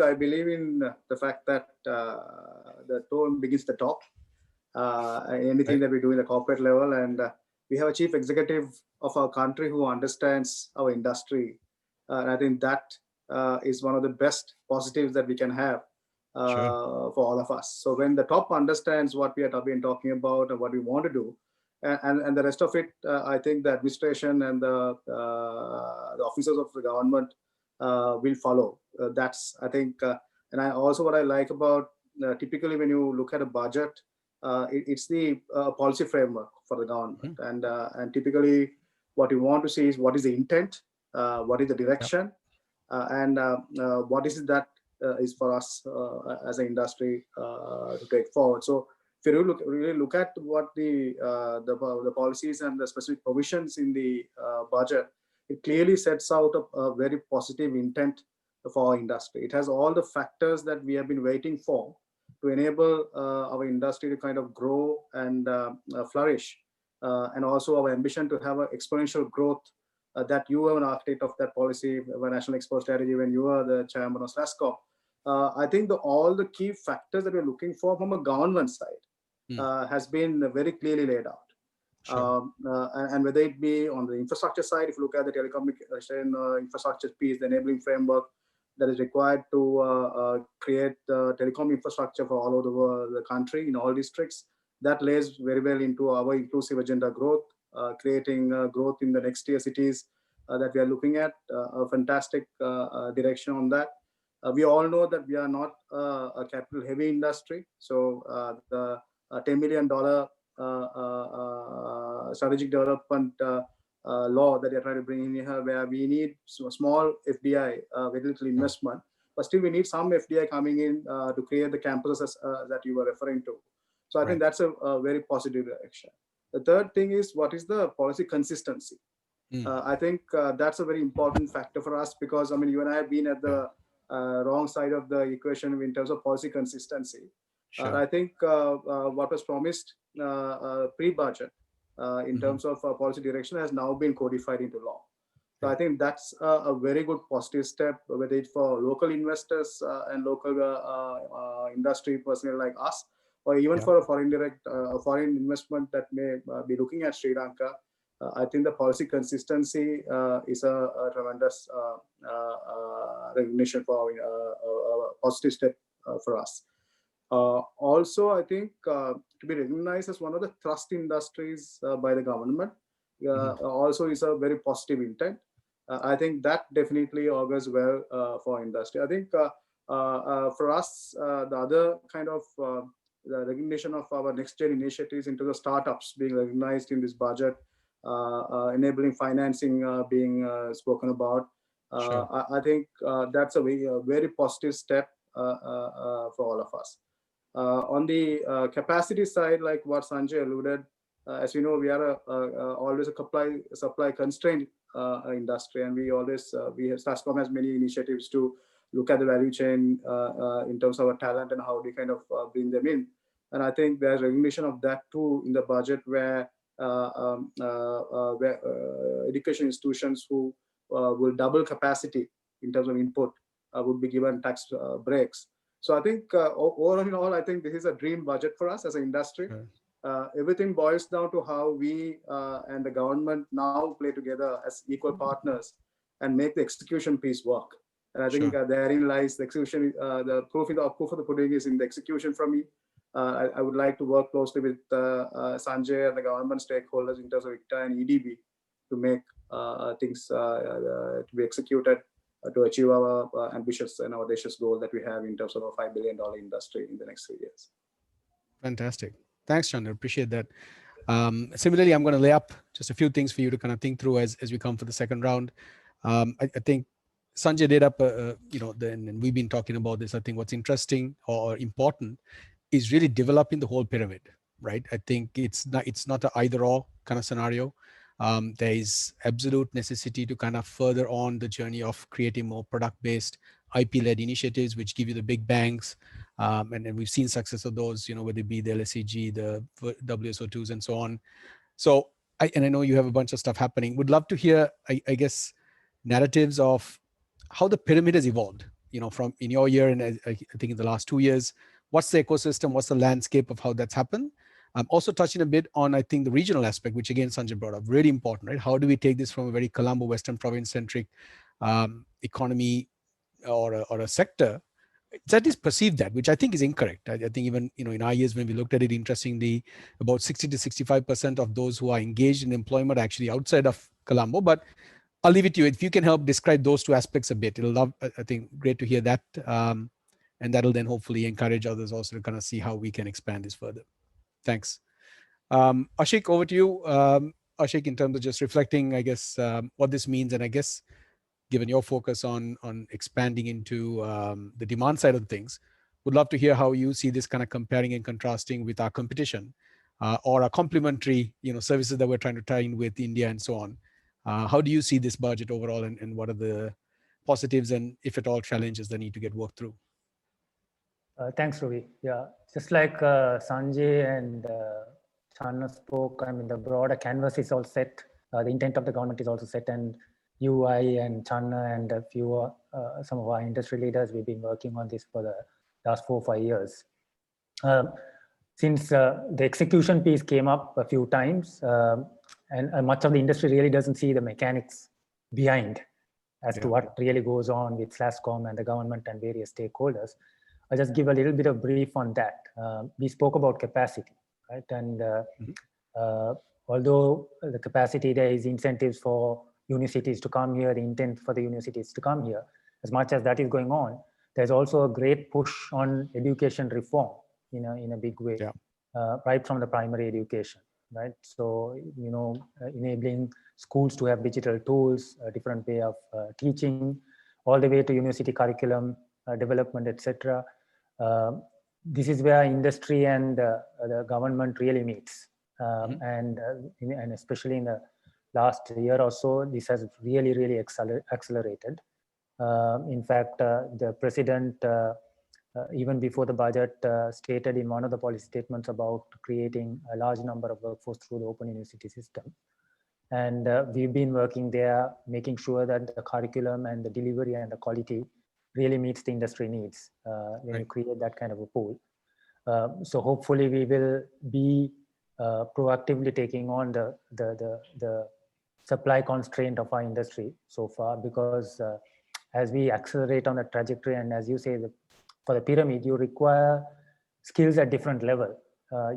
[SPEAKER 5] I believe in the fact that the tone begins at the top. Anything that we do in the corporate level, and we have a chief executive of our country who understands our industry. And I think that is one of the best positives that we can have for all of us. So when the top understands what we have been talking about and what we want to do, and the rest of it, I think the administration and the officers of the government will follow. That's, I think, and what I like about typically when you look at a budget, it's the policy framework for the government, and typically what you want to see is what is the intent, what is the direction, and what is it that is for us as an industry to take forward. So if you really look at what the policies and the specific provisions in the budget, it clearly sets out a very positive intent for our industry. It has all the factors that we have been waiting for to enable our industry to kind of grow and flourish, and also our ambition to have an exponential growth that you were an architect of that policy, of a national export strategy, when you are the chairman of SLASSCOM. I think all the key factors that we're looking for from a government side has been very clearly laid out. Sure. And whether it be on the infrastructure side, if you look at the telecommunication infrastructure piece, the enabling framework that is required to create telecom infrastructure for all over the country in all districts, that lays very well into our inclusive agenda growth, creating growth in the next tier cities that we are looking at, a fantastic direction on that. We all know that we are not a capital heavy industry. So the $10 million strategic development law that they're trying to bring in here, where we need small FDI, very little investment, but still we need some FDI coming in to create the campuses that you were referring to. So I think that's a very positive direction. The third thing is, what is the policy consistency? I think that's a very important factor for us, because I mean, you and I have been at the wrong side of the equation in terms of policy consistency. Sure. I think what was promised pre-budget in terms of policy direction has now been codified into law. So I think that's a very good positive step, whether it's for local investors and local industry personnel like us, or even for a foreign foreign investment that may be looking at Sri Lanka. I think the policy consistency is a tremendous recognition for a positive step for us. Also, I think to be recognized as one of the thrust industries by the government also is a very positive intent. I think that definitely augurs well for industry. I think for us, the other kind of the recognition of our next gen initiatives into the startups being recognized in this budget, enabling financing being spoken about,
[SPEAKER 3] Sure.
[SPEAKER 5] I think that's a very positive step for all of us. On the capacity side, like what Sanjay alluded, as you know, we are always a supply constrained industry, and we always SLASSCOM has many initiatives to look at the value chain in terms of our talent and how we kind of bring them in. And I think there's recognition of that too in the budget, where education institutions who will double capacity in terms of input would be given tax breaks. So I think overall in all, I think this is a dream budget for us as an industry. Everything boils down to how we and the government now play together as equal partners and make the execution piece work. And I think therein lies the execution. The proof of the pudding is in the execution from me. I would like to work closely with Sanjay and the government stakeholders in terms of ICTA and EDB to make things to be executed to achieve our ambitious and audacious goal that we have in terms of a $5 billion industry in the next 3 years.
[SPEAKER 3] Fantastic. Thanks, Chandra. Appreciate that. Similarly, I'm going to lay up just a few things for you to kind of think through as we come for the second round. I think Sanjay did up, and we've been talking about this. I think what's interesting or important is really developing the whole pyramid, right? I think it's not an either or kind of scenario. There is absolute necessity to kind of further on the journey of creating more product-based IP-led initiatives, which give you the big bangs. And we've seen success of those, whether it be the LSEG, the WSO2s and so on. So, I know you have a bunch of stuff happening. Would love to hear, I guess, narratives of how the pyramid has evolved, from in your year and I think in the last 2 years. What's the ecosystem? What's the landscape of how that's happened? Also touching a bit on, I think, the regional aspect, which again, Sanjay brought up, really important, right? How do we take this from a very Colombo Western Province centric economy or a sector that is perceived that, which I think is incorrect. I think even, in our years when we looked at it, interestingly, about 60 to 65% of those who are engaged in employment are actually outside of Colombo. But I'll leave it to you. If you can help describe those two aspects a bit, I think, great to hear that. And that'll then hopefully encourage others also to kind of see how we can expand this further. Thanks. Ashik, over to you. Ashik, in terms of just reflecting, I guess, what this means, and I guess, given your focus on expanding into the demand side of things, would love to hear how you see this kind of comparing and contrasting with our competition or our complementary, services that we're trying to tie in with India and so on. How do you see this budget overall, and what are the positives and, if at all, challenges that need to get worked through?
[SPEAKER 6] Thanks, Ravi. Yeah, just like Sanjay and Channa spoke, I mean, the broader canvas is all set. The intent of the government is also set, and UI and Channa and a few, some of our industry leaders, we've been working on this for the last 4 or 5 years. Since the execution piece came up a few times, and much of the industry really doesn't see the mechanics behind as to what really goes on with SLASSCOM and the government and various stakeholders. I'll just give a little bit of brief on that. We spoke about capacity, right? And although the capacity, there is incentives for universities to come here, the intent for the universities to come here, as much as that is going on, there's also a great push on education reform in a big way, right from the primary education, right? So, enabling schools to have digital tools, a different way of teaching, all the way to university curriculum development, etc. This is where industry and the government really meets. And especially in the last year or so, this has really accelerated. In fact, the president, even before the budget, stated in one of the policy statements about creating a large number of workforce through the open university system. And we've been working there, making sure that the curriculum and the delivery and the quality really meets the industry needs when you create that kind of a pool. So hopefully we will be proactively taking on the supply constraint of our industry so far, because as we accelerate on the trajectory, and as you say, for the pyramid, you require skills at different level.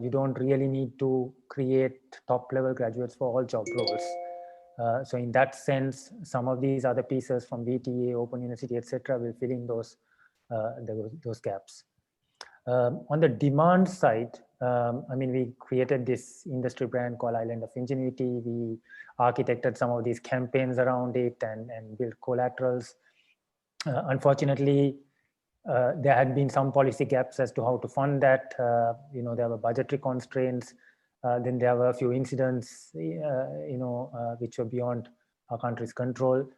[SPEAKER 6] You don't really need to create top level graduates for all job roles. So in that sense, some of these other pieces from VTA, Open University, etc., will fill in those gaps. On the demand side, I mean, we created this industry brand called Island of Ingenuity. We architected some of these campaigns around it and built collaterals. Unfortunately, there had been some policy gaps as to how to fund that. There were budgetary constraints. Then there were a few incidents, which were beyond our country's control.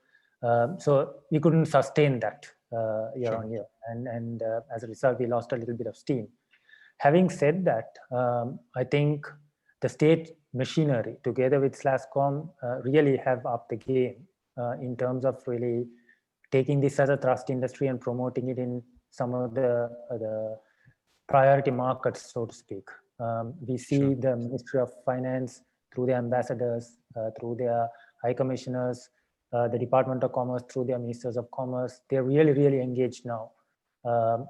[SPEAKER 6] So we couldn't sustain that year on year. And as a result, we lost a little bit of steam. Having said that, I think the state machinery together with SLASSCOM really have upped the game in terms of really taking this as a thrust industry and promoting it in some of the priority markets, so to speak. We see the Ministry of Finance through their ambassadors, through their high commissioners, the Department of Commerce through their ministers of commerce. They're really, really engaged now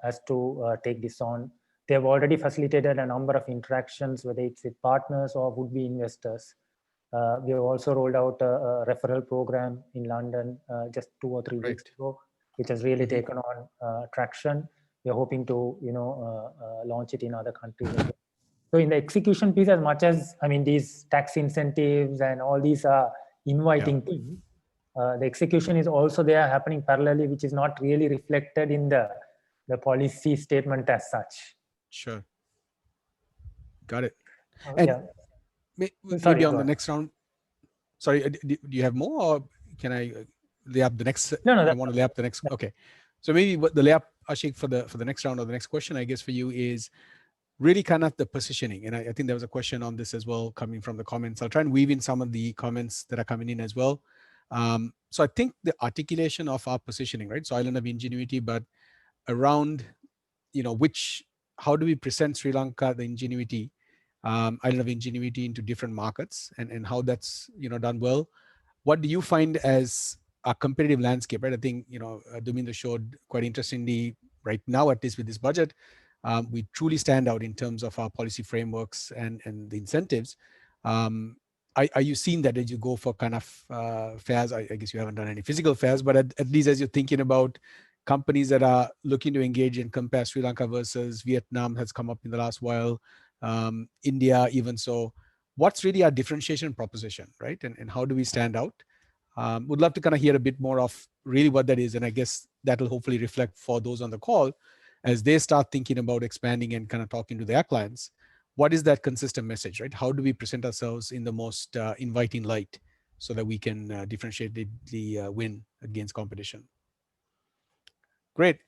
[SPEAKER 6] as to take this on. They've already facilitated a number of interactions, whether it's with partners or would-be investors. We have also rolled out a referral program in London just 2 or 3 weeks ago, which has really taken on traction. We're hoping to, launch it in other countries as well. So in the execution piece, as much as, I mean, these tax incentives and all these are inviting things, the execution is also there happening parallelly, which is not really reflected in the policy statement as such.
[SPEAKER 3] Sure. Got it. And maybe on the next round. Sorry, do you have more, or can I lay up the next?
[SPEAKER 6] No,
[SPEAKER 3] I want to lay up the next. Okay. So maybe what the layup, Ashik, for the next round or the next question, I guess, for you is really kind of the positioning. And I think there was a question on this as well coming from the comments. I'll try and weave in some of the comments that are coming in as well. So I think the articulation of our positioning, right? So Island of Ingenuity, but around, how do we present Sri Lanka, the ingenuity, Island of Ingenuity into different markets, and how that's, done well. What do you find as a competitive landscape, right? I think, Duminder showed quite interestingly right now, at least with this budget, we truly stand out in terms of our policy frameworks and the incentives. Are you seeing that as you go for kind of fairs? I guess you haven't done any physical fairs, but at least as you're thinking about companies that are looking to engage and compare Sri Lanka versus Vietnam has come up in the last while, India even so. What's really our differentiation proposition, right? And how do we stand out? Would love to kind of hear a bit more of really what that is. And I guess that'll hopefully reflect for those on the call as they start thinking about expanding and kind of talking to their clients. What is that consistent message, right? How do we present ourselves in the most inviting light so that we can differentiatedly win against competition? Great.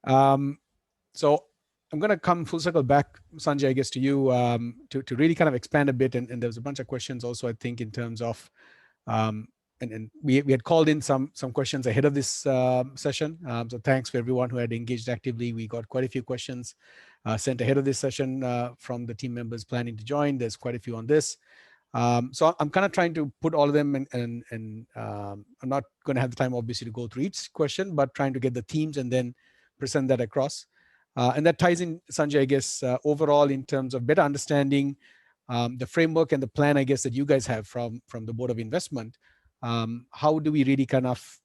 [SPEAKER 3] So I'm going to come full circle back, Sanjay, I guess, to you to really kind of expand a bit. And there was a bunch of questions also, I think, in terms of, and we had called in some questions ahead of this session. So thanks for everyone who had engaged actively. We got quite a few questions sent ahead of this session from the team members planning to join. There's quite a few on this. So I'm kind of trying to put all of them and I'm not going to have the time, obviously, to go through each question, but trying to get the themes and then present that across. And that ties in, Sanjay, I guess, overall in terms of better understanding the framework and the plan, I guess, that you guys have from the Board of Investment. How do we really kind of,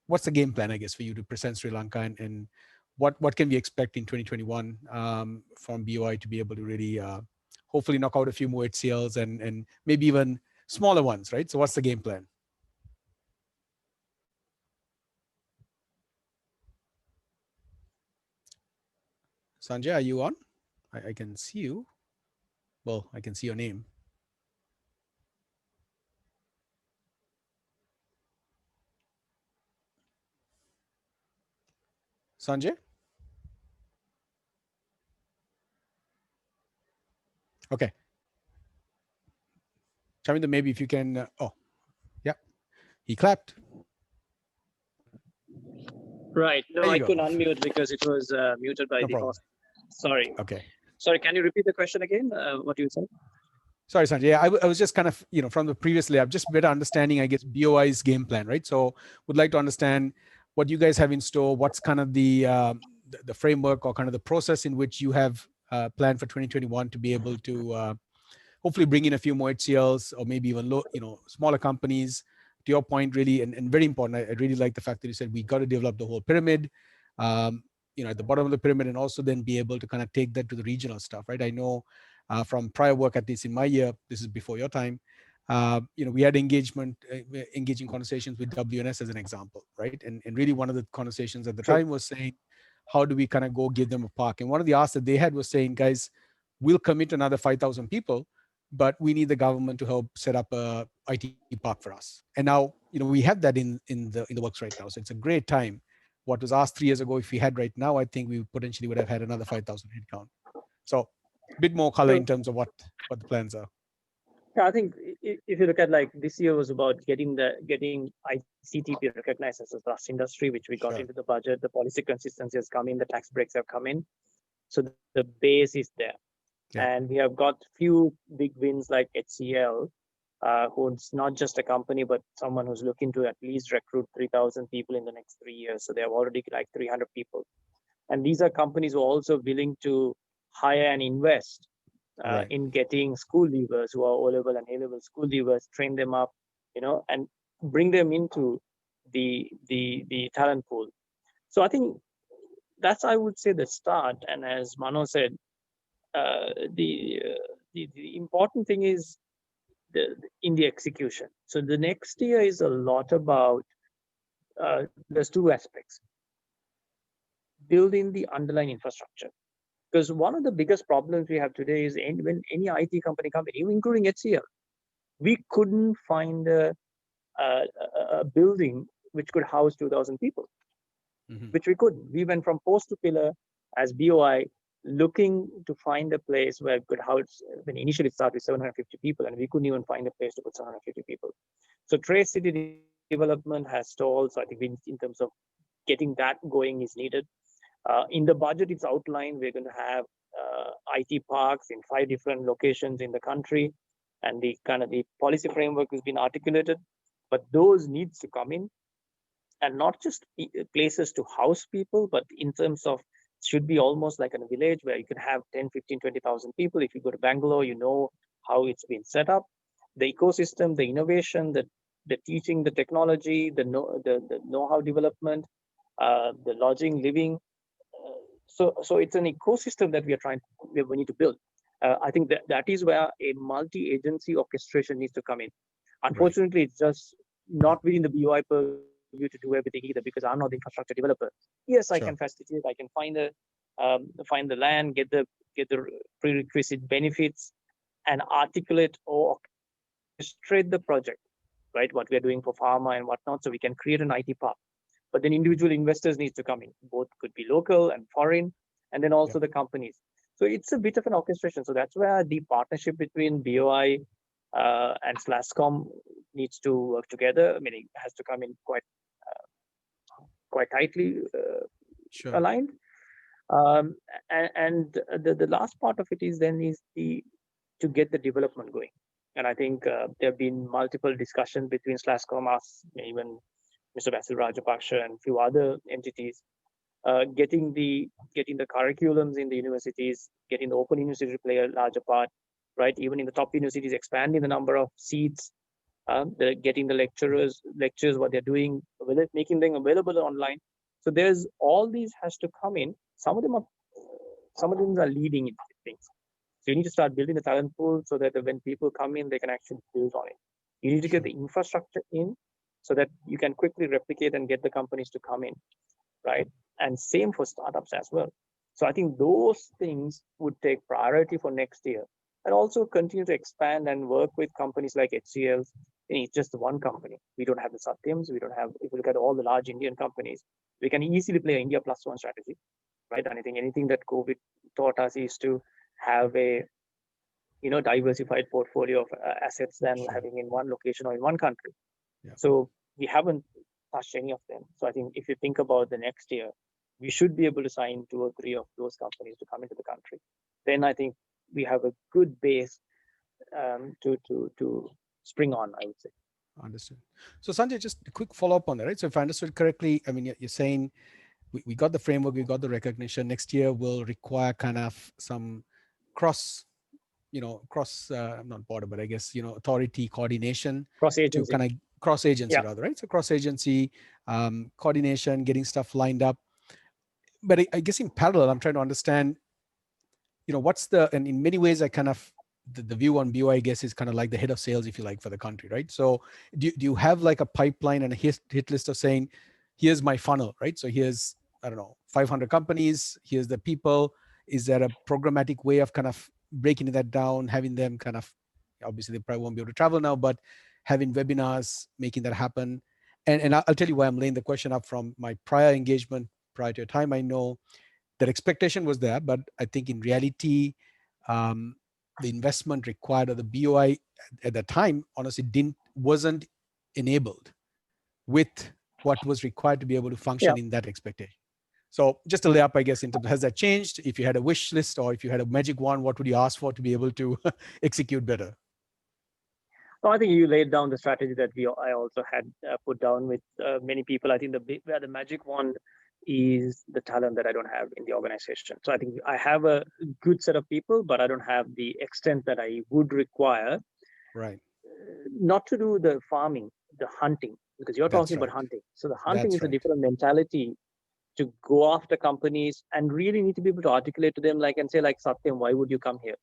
[SPEAKER 3] what's the game plan, I guess, for you to present Sri Lanka, and what can we expect in 2021 from BOI to be able to really hopefully knock out a few more HCLs and maybe even smaller ones, right? So what's the game plan? Sanjay, are you on? I can see you. Well, I can see your name. Sanjay? Okay. Chaminda, maybe if you can, oh, yeah, he clapped.
[SPEAKER 7] Right. No, I couldn't unmute because it was muted by the host. Sorry.
[SPEAKER 3] Okay.
[SPEAKER 7] Sorry, can you repeat the question again? What you said?
[SPEAKER 3] Sorry, Sanjay. I was just kind of, from the previous lab, just better understanding, I guess, BOI's game plan, right? So would like to understand what you guys have in store, what's kind of the framework or kind of the process in which you have planned for 2021 to be able to hopefully bring in a few more HCLs or maybe even smaller companies. To your point, really, and very important, I really like the fact that you said we got to develop the whole pyramid, at the bottom of the pyramid, and also then be able to kind of take that to the regional stuff, right? I know from prior work, at least in my year, this is before your time, we had engaging conversations with WNS as an example, right? And really one of the conversations at the time was saying, how do we kind of go give them a park? And one of the asks that they had was saying, guys, we'll commit another 5,000 people, but we need the government to help set up a IT park for us. And now, we have that in the works right now. So it's a great time. What was asked 3 years ago, if we had right now, I think we potentially would have had another 5,000 headcount. So a bit more color in terms of what the plans are.
[SPEAKER 4] Yeah, I think if you look at like this year was about getting ICTP recognized as a trust industry, which we got into the budget, the policy consistency has come in, the tax breaks have come in. So the base is there. Yeah. And we have got few big wins like HCL, who's not just a company, but someone who's looking to at least recruit 3,000 people in the next 3 years. So they have already like 300 people. And these are companies who are also willing to hire and invest in getting school leavers who are O-level and A-level school leavers, train them up, and bring them into the talent pool. So I think that's, I would say, the start. And as Mano said, the important thing is in the execution. So the next year is a lot about, there's two aspects. Building the underlying infrastructure. Because one of the biggest problems we have today is when any IT company, including HCL, we couldn't find a building which could house 2,000 people, which we couldn't. We went from post to pillar as BOI, looking to find a place where it could house, when initially it started with 750 people, and we couldn't even find a place to put 750 people. So Trace City development has stalled. So I think in terms of getting that going is needed. In the budget, it's outlined, we're going to have IT parks in 5 different locations in the country, and the policy framework has been articulated, but those needs to come in, and not just places to house people, but in terms of, should be almost like in a village where you can have 10, 15, 20,000 people. If you go to Bangalore, you know how it's been set up, the ecosystem, the innovation, the teaching, the technology, the know-how development, the lodging, living. So it's an ecosystem that we need to build. I think that is where a multi-agency orchestration needs to come in. Unfortunately, it's just not within the BOI purview to do everything either, because I'm not the infrastructure developer. Yes, I can facilitate. I can find the land, get the prerequisite benefits, and articulate or orchestrate the project, right? What we are doing for pharma and whatnot, so we can create an IT park. But then individual investors need to come in. Both could be local and foreign, and then also the companies. So it's a bit of an orchestration. So that's where the partnership between BOI and SLASSCOM needs to work together. I mean, it has to come in quite tightly aligned. And the last part of it is to get the development going. And I think there have been multiple discussions between SLASSCOM, us, even Mr. Basil Rajapaksa and a few other entities, getting the curriculums in the universities, getting the open university to play a larger part, right? Even in the top universities, expanding the number of seats, getting the lectures, what they're doing, making them available online. So there's all these has to come in. Some of them are leading into things. So you need to start building the talent pool so that when people come in, they can actually build on it. You need to get the infrastructure in, so that you can quickly replicate and get the companies to come in, right? And same for startups as well. So I think those things would take priority for next year, and also continue to expand and work with companies like HCL. It's just one company. We don't have the Satyams. We don't have, if you look at all the large Indian companies, we can easily play an India plus one strategy, right? And I think anything that COVID taught us is to have a diversified portfolio of assets than having in one location or in one country. So we haven't touched any of them. So I think if you think about the next year, we should be able to sign 2 or 3 of those companies to come into the country. Then I think we have a good base to spring on, I would say.
[SPEAKER 3] Understood. So Sanjay, just a quick follow-up on that, right? So if I understood correctly, I mean, you're saying we got the framework, we got the recognition. Next year will require kind of some not border, but I guess, authority coordination.
[SPEAKER 4] Cross-agency.
[SPEAKER 3] To kind of cross-agency rather, right? So cross-agency coordination, getting stuff lined up. But I guess in parallel, I'm trying to understand, what's the, and in many ways, I kind of, the view on BOI, I guess, is kind of like the head of sales, if you like, for the country, right? So do you have like a pipeline and a hit list of saying, here's my funnel, right? So here's, I don't know, 500 companies, here's the people. Is there a programmatic way of kind of breaking that down, having them kind of, obviously they probably won't be able to travel now, but having webinars, making that happen? And I'll tell you why I'm laying the question up from my prior engagement, prior to your time. I know that expectation was there, but I think in reality, the investment required of the BOI at the time, honestly, wasn't enabled with what was required to be able to function in that expectation. So just to lay up, I guess, in terms of, has that changed? If you had a wish list or if you had a magic wand, what would you ask for to be able to execute better?
[SPEAKER 4] Well, I think you laid down the strategy that I also had put down with many people. I think where the magic wand is the talent that I don't have in the organization. So I think I have a good set of people, but I don't have the extent that I would require.
[SPEAKER 3] Right.
[SPEAKER 4] Not to do the farming, the hunting, because you're talking about hunting. So the hunting is a different mentality to go after companies and really need to be able to articulate to them, and say, Satyam, why would you come here?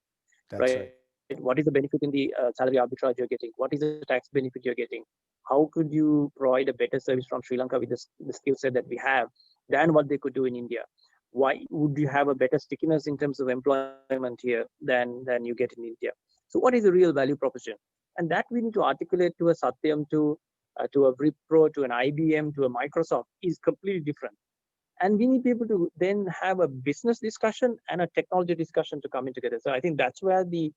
[SPEAKER 3] That's right.
[SPEAKER 4] What is the benefit in the salary arbitrage you're getting? What is the tax benefit you're getting? How could you provide a better service from Sri Lanka with the skill set that we have than what they could do in India? Why would you have a better stickiness in terms of employment here than you get in India? So what is the real value proposition? And that we need to articulate to a Satyam, to a Wipro, to an IBM, to a Microsoft is completely different. And we need people to then have a business discussion and a technology discussion to come in together. So I think that's where the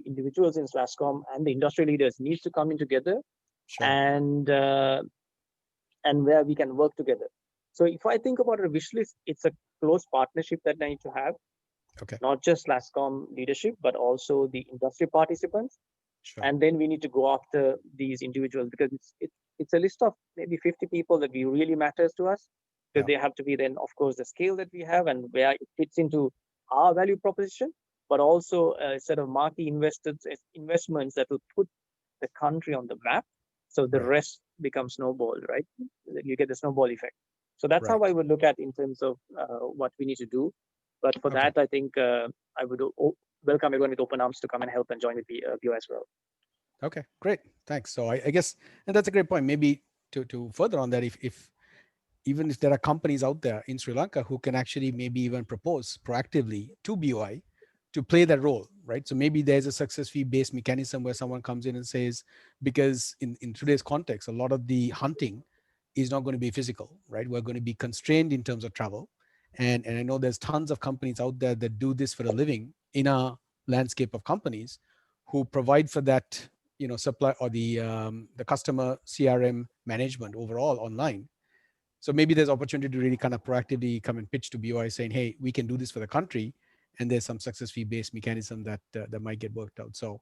[SPEAKER 4] individuals in SLASSCOM and the industry leaders need to come in together, and where we can work together. So if I think about a wish list, it's a close partnership that I need to have. Not just SLASSCOM leadership, but also the industry participants. And then we need to go after these individuals, because it's a list of maybe 50 people that really matters to us. Because they have to be then, of course, the scale that we have and where it fits into our value proposition, but also a set of marquee investments that will put the country on the map. So the rest becomes snowball, right? You get the snowball effect. So that's how I would look at in terms of what we need to do. But for that, I think I would welcome everyone with open arms to come and help and join with you as well.
[SPEAKER 3] Okay, great. Thanks. So I guess, and that's a great point. Maybe to further on that, even if there are companies out there in Sri Lanka who can actually maybe even propose proactively to BOI to play that role, right? So maybe there's a success fee based mechanism where someone comes in and says, because in today's context, a lot of the hunting is not going to be physical, right? We're going to be constrained in terms of travel. And I know there's tons of companies out there that do this for a living in a landscape of companies who provide for that, supply or the customer CRM management overall online. So maybe there's opportunity to really kind of proactively come and pitch to BOI saying, hey, we can do this for the country. And there's some success fee based mechanism that might get worked out. So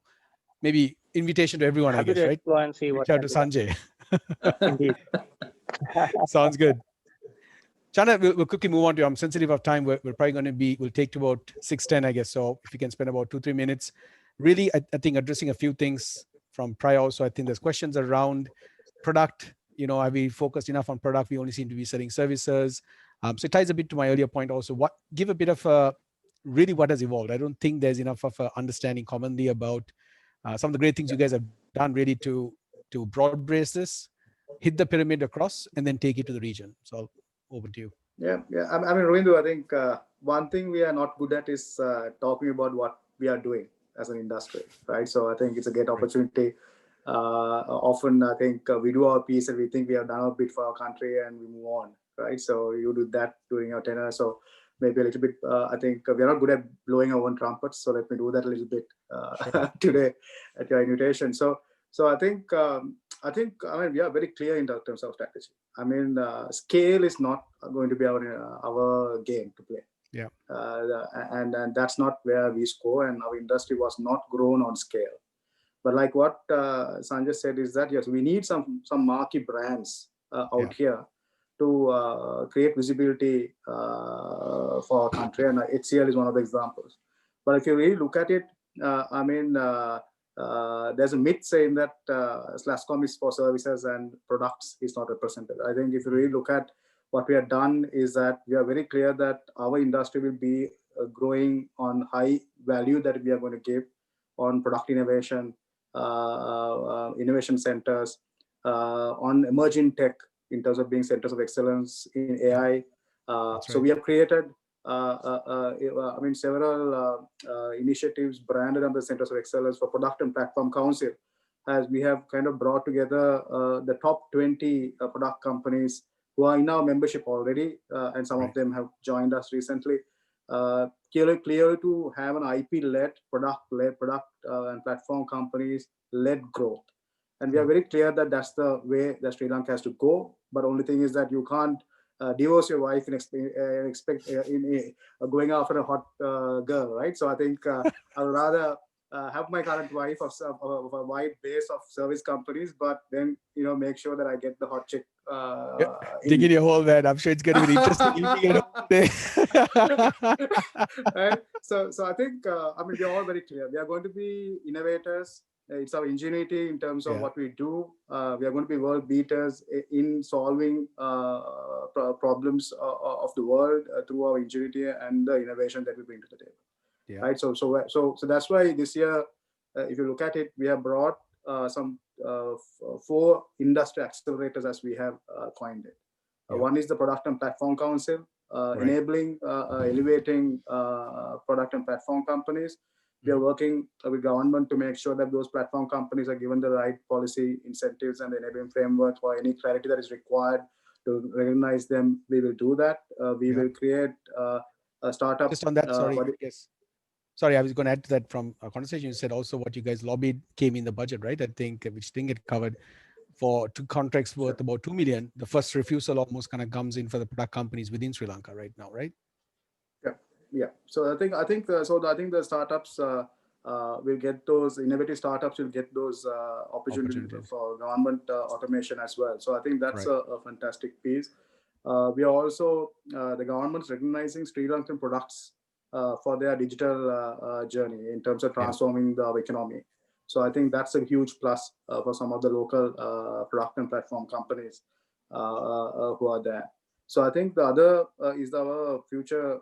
[SPEAKER 3] maybe invitation to everyone, I guess, right?
[SPEAKER 4] And see
[SPEAKER 3] reach out to Sanjay.
[SPEAKER 4] Indeed.
[SPEAKER 3] Sounds good. Chana, we'll quickly move on to, I'm sensitive of time. We're probably going to we'll take to about 6:10, I guess. So if you can spend about 2-3 minutes, really, I think addressing a few things from prior also. I think there's questions around product. Are we focused enough on product? We only seem to be selling services. So it ties a bit to my earlier point also. Give a bit of really what has evolved. I don't think there's enough of a understanding commonly about some of the great things you guys have done really to broad brace this, hit the pyramid across, and then take it to the region. So over to you.
[SPEAKER 5] Yeah. I mean, Rohindu, I think one thing we are not good at is talking about what we are doing as an industry, right? So I think it's a great opportunity. Often I think we do our piece and we think we have done a bit for our country and we move on, right? So you do that during your tenure. So maybe a little bit, I think we are not good at blowing our own trumpets. So let me do that a little bit today at your invitation. So I think we are very clear in terms of strategy. I mean, scale is not going to be our game to play.
[SPEAKER 3] Yeah.
[SPEAKER 5] And that's not where we score, and our industry was not grown on scale. But like what Sanjay said is that, yes, we need some marquee brands out here to create visibility for our country, and HCL is one of the examples. But if you really look at it, there's a myth saying that SLASSCOM is for services and products is not represented. I think if you really look at what we have done is that we are very clear that our industry will be growing on high value that we are going to give on product innovation, innovation centers, on emerging tech in terms of being centers of excellence in AI. So we have created, several initiatives branded under Centers of Excellence for Product and Platform Council, as we have kind of brought together the top 20 product companies who are in our membership already, and some of them have joined us recently. Clearly to have an IP-led, product-led, and platform companies-led growth. And we are very clear that that's the way that Sri Lanka has to go. But only thing is that you can't divorce your wife and expect going after a hot girl, right? So I think I would rather have my current wife of a wide base of service companies, but then make sure that I get the hot chick.
[SPEAKER 3] Digging your hole, man. I'm sure it's going to be interesting.
[SPEAKER 5] Right? So I think we are all very clear. We are going to be innovators. It's our ingenuity in terms of what we do. We are going to be world beaters in solving problems of the world through our ingenuity and the innovation that we bring to the table. Yeah. Right. So that's why this year, if you look at it, we have brought some 4 industry accelerators, as we have coined it. One is the Product and Platform Council, enabling, elevating product and platform companies. We are working with government to make sure that those platform companies are given the right policy incentives and enabling framework for any clarity that is required to recognize them. We will do that. We will create a startup.
[SPEAKER 3] Just on that, sorry. Yes. Sorry, I was going to add to that from a conversation. You said also what you guys lobbied came in the budget, right? I think, which didn't get covered, for 2 contracts worth about 2 million. The first refusal almost kind of comes in for the product companies within Sri Lanka right now, right?
[SPEAKER 5] Yeah. So I think the startups will get those, innovative startups will get those opportunities for government automation as well. So I think that's a fantastic piece. We are also, the government's recognizing Sri Lankan products for their digital journey in terms of transforming the economy. So I think that's a huge plus for some of the local product and platform companies who are there. So I think the other is our future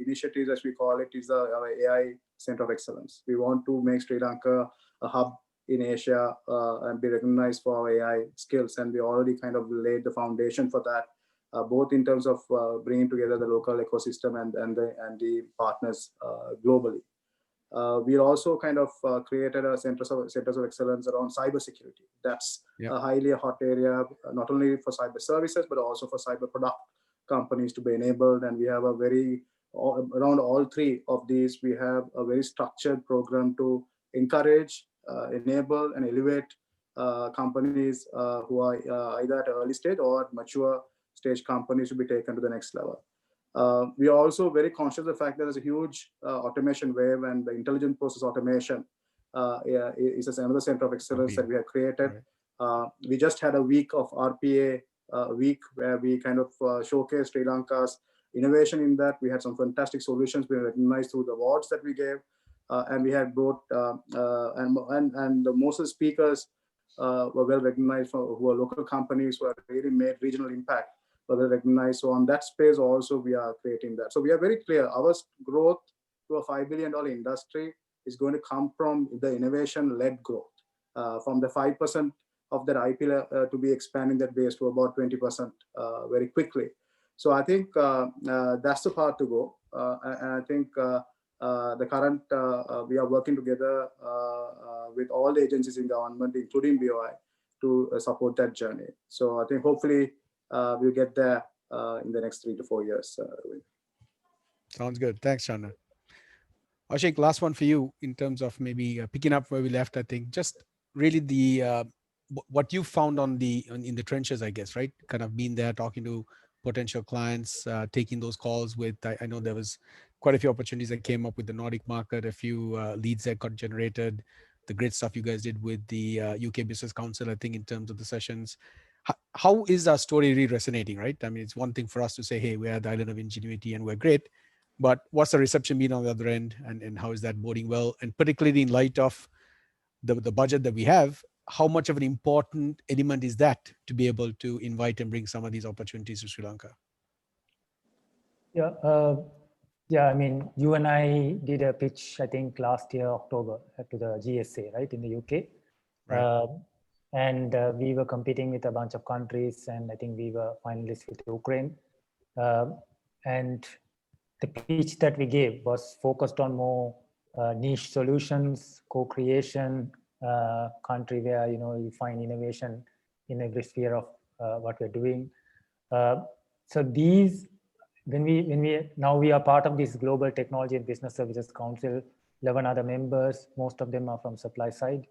[SPEAKER 5] initiatives, as we call it, is our AI Center of Excellence. We want to make Sri Lanka a hub in Asia and be recognized for our AI skills. And we already kind of laid the foundation for that, both in terms of bringing together the local ecosystem and the partners globally. We also kind of created a centers of excellence around cybersecurity. That's a highly hot area, not only for cyber services, but also for cyber product companies to be enabled. And we have a around all 3 of these, we have a very structured program to encourage, enable, and elevate companies who are either at early stage or mature stage companies to be taken to the next level. We are also very conscious of the fact that there's a huge automation wave, and the intelligent process automation is another center of excellence that we have created. We just had a week of RPA week where we kind of showcased Sri Lanka's innovation in that. We had some fantastic solutions we recognized through the awards that we gave, and we had brought and most of the speakers were well recognized who are local companies who have really made regional impact. Were recognized. So on that space also we are creating that. So we are very clear. Our growth to a $5 billion industry is going to come from the innovation-led growth, from the 5% of that IP to be expanding that base to about 20% very quickly. So I think that's the part to go. And I think the current, we are working together with all the agencies in government, including BOI, to support that journey. So I think hopefully we'll get there in the next 3 to 4 years.
[SPEAKER 3] Sounds good. Thanks, Chandra. Ashik, last one for you in terms of maybe picking up where we left. I think just really the what you found in the trenches, I guess, right? Kind of being there, talking to potential clients, taking those calls with. I know there was quite a few opportunities that came up with the Nordic market, a few leads that got generated, the great stuff you guys did with the UK Business Council, I think, in terms of the sessions. How is our story really resonating, right? I mean, it's one thing for us to say, hey, we are the island of ingenuity and we're great, but what's the reception been on the other end, and how is that boding well? And particularly in light of the budget that we have, how much of an important element is that to be able to invite and bring some of these opportunities to Sri Lanka?
[SPEAKER 6] Yeah, Yeah, I mean, you and I did a pitch, I think last year, October, to the GSA, right, in the UK.
[SPEAKER 3] Right.
[SPEAKER 6] And we were competing with a bunch of countries, and I think we were finalists with Ukraine. And the pitch that we gave was focused on more niche solutions, co-creation, country where, you know, you find innovation in every sphere of what we're doing. So these, when we now we are part of this Global Technology and Business Services Council, 11 other members, most of them are from supply side.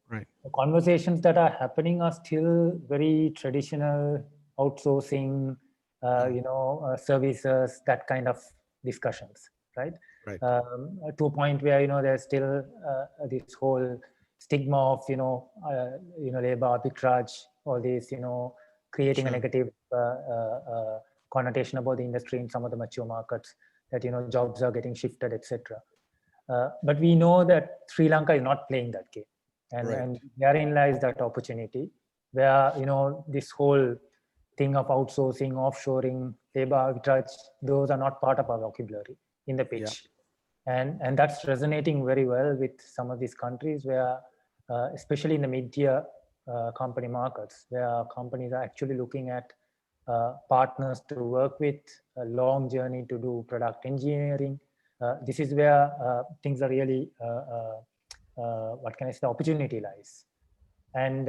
[SPEAKER 3] Right.
[SPEAKER 6] The conversations that are happening are still very traditional, outsourcing, you know, services, that kind of discussions, right?
[SPEAKER 3] Right.
[SPEAKER 6] To a point where, you know, there's still this whole stigma of, you know, labor arbitrage, all this, you know, creating a negative connotation about the industry in some of the mature markets, that, you know, jobs are getting shifted, etc. But we know that Sri Lanka is not playing that game. And therein lies that opportunity where, you know, this whole thing of outsourcing, offshoring, labor arbitrage, those are not part of our vocabulary in the pitch. Yeah. And that's resonating very well with some of these countries where, especially in the mid-tier company markets, where companies are actually looking at partners to work with, a long journey to do product engineering. This is where things are really, what can I say, the opportunity lies. And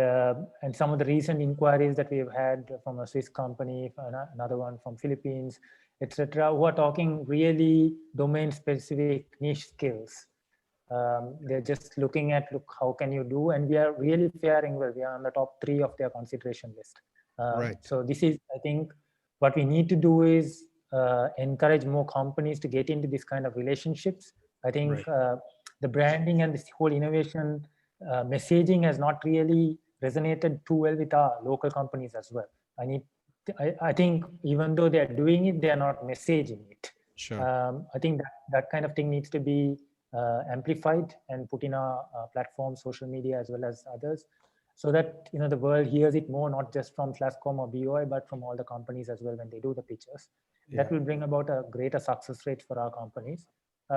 [SPEAKER 6] some of the recent inquiries that we've had from a Swiss company, another one from Philippines, etc., who are talking really domain-specific niche skills. They're just looking at, look, how can you do? And we are really faring well. We are on the top 3 of their consideration list. So this is, I think, what we need to do is encourage more companies to get into this kind of relationships. I think the branding and this whole innovation messaging has not really resonated too well with our local companies as well. I think even though they're doing it, they're not messaging it.
[SPEAKER 3] Sure.
[SPEAKER 6] I think that kind of thing needs to be amplified and put in our platform, social media, as well as others, so that, you know, the world hears it more, not just from SLASSCOM or BOI, but from all the companies as well when they do the pitches. That will bring about a greater success rate for our companies,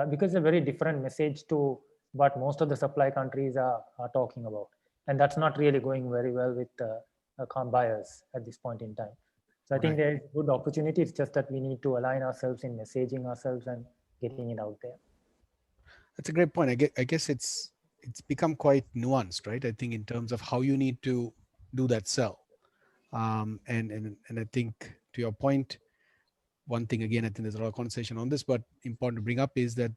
[SPEAKER 6] because it's a very different message to what most of the supply countries are talking about. And that's not really going very well with buyers at this point in time. So I think there is good opportunity. It's just that we need to align ourselves in messaging ourselves and getting it out there.
[SPEAKER 3] That's a great point. I guess it's become quite nuanced, right? I think in terms of how you need to do that sell. And I think to your point, one thing, again, I think there's a lot of conversation on this, but important to bring up is that,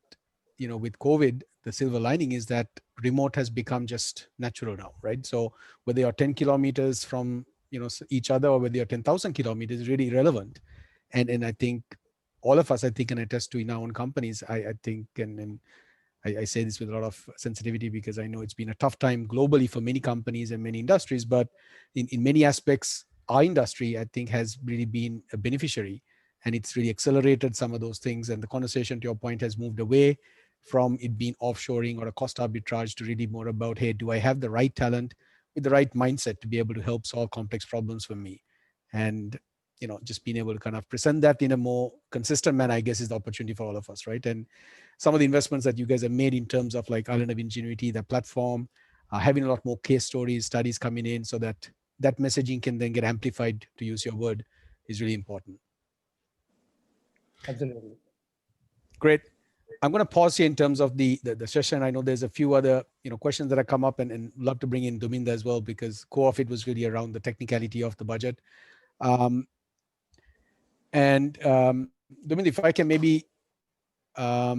[SPEAKER 3] you know, with COVID, the silver lining is that remote has become just natural now, right? So whether you're 10 kilometers from, you know, each other, or whether you're 10,000 kilometers, is really irrelevant. And I think all of us, I think, can attest to in our own companies, I think, and I say this with a lot of sensitivity because I know it's been a tough time globally for many companies and many industries, but in many aspects, our industry, I think, has really been a beneficiary, and it's really accelerated some of those things. And the conversation, to your point, has moved away from it being offshoring or a cost arbitrage to really more about, hey, do I have the right talent with the right mindset to be able to help solve complex problems for me? And, you know, just being able to kind of present that in a more consistent manner, I guess, is the opportunity for all of us, right? And some of the investments that you guys have made in terms of like Island of Ingenuity, the platform, having a lot more case stories, studies coming in, so that that messaging can then get amplified, to use your word, is really important.
[SPEAKER 6] Absolutely.
[SPEAKER 3] Great. I'm going to pause here in terms of the session. I know there's a few other, you know, questions that have come up, and love to bring in Dominda as well, because core of it was really around the technicality of the budget. Dominda, if I can maybe, I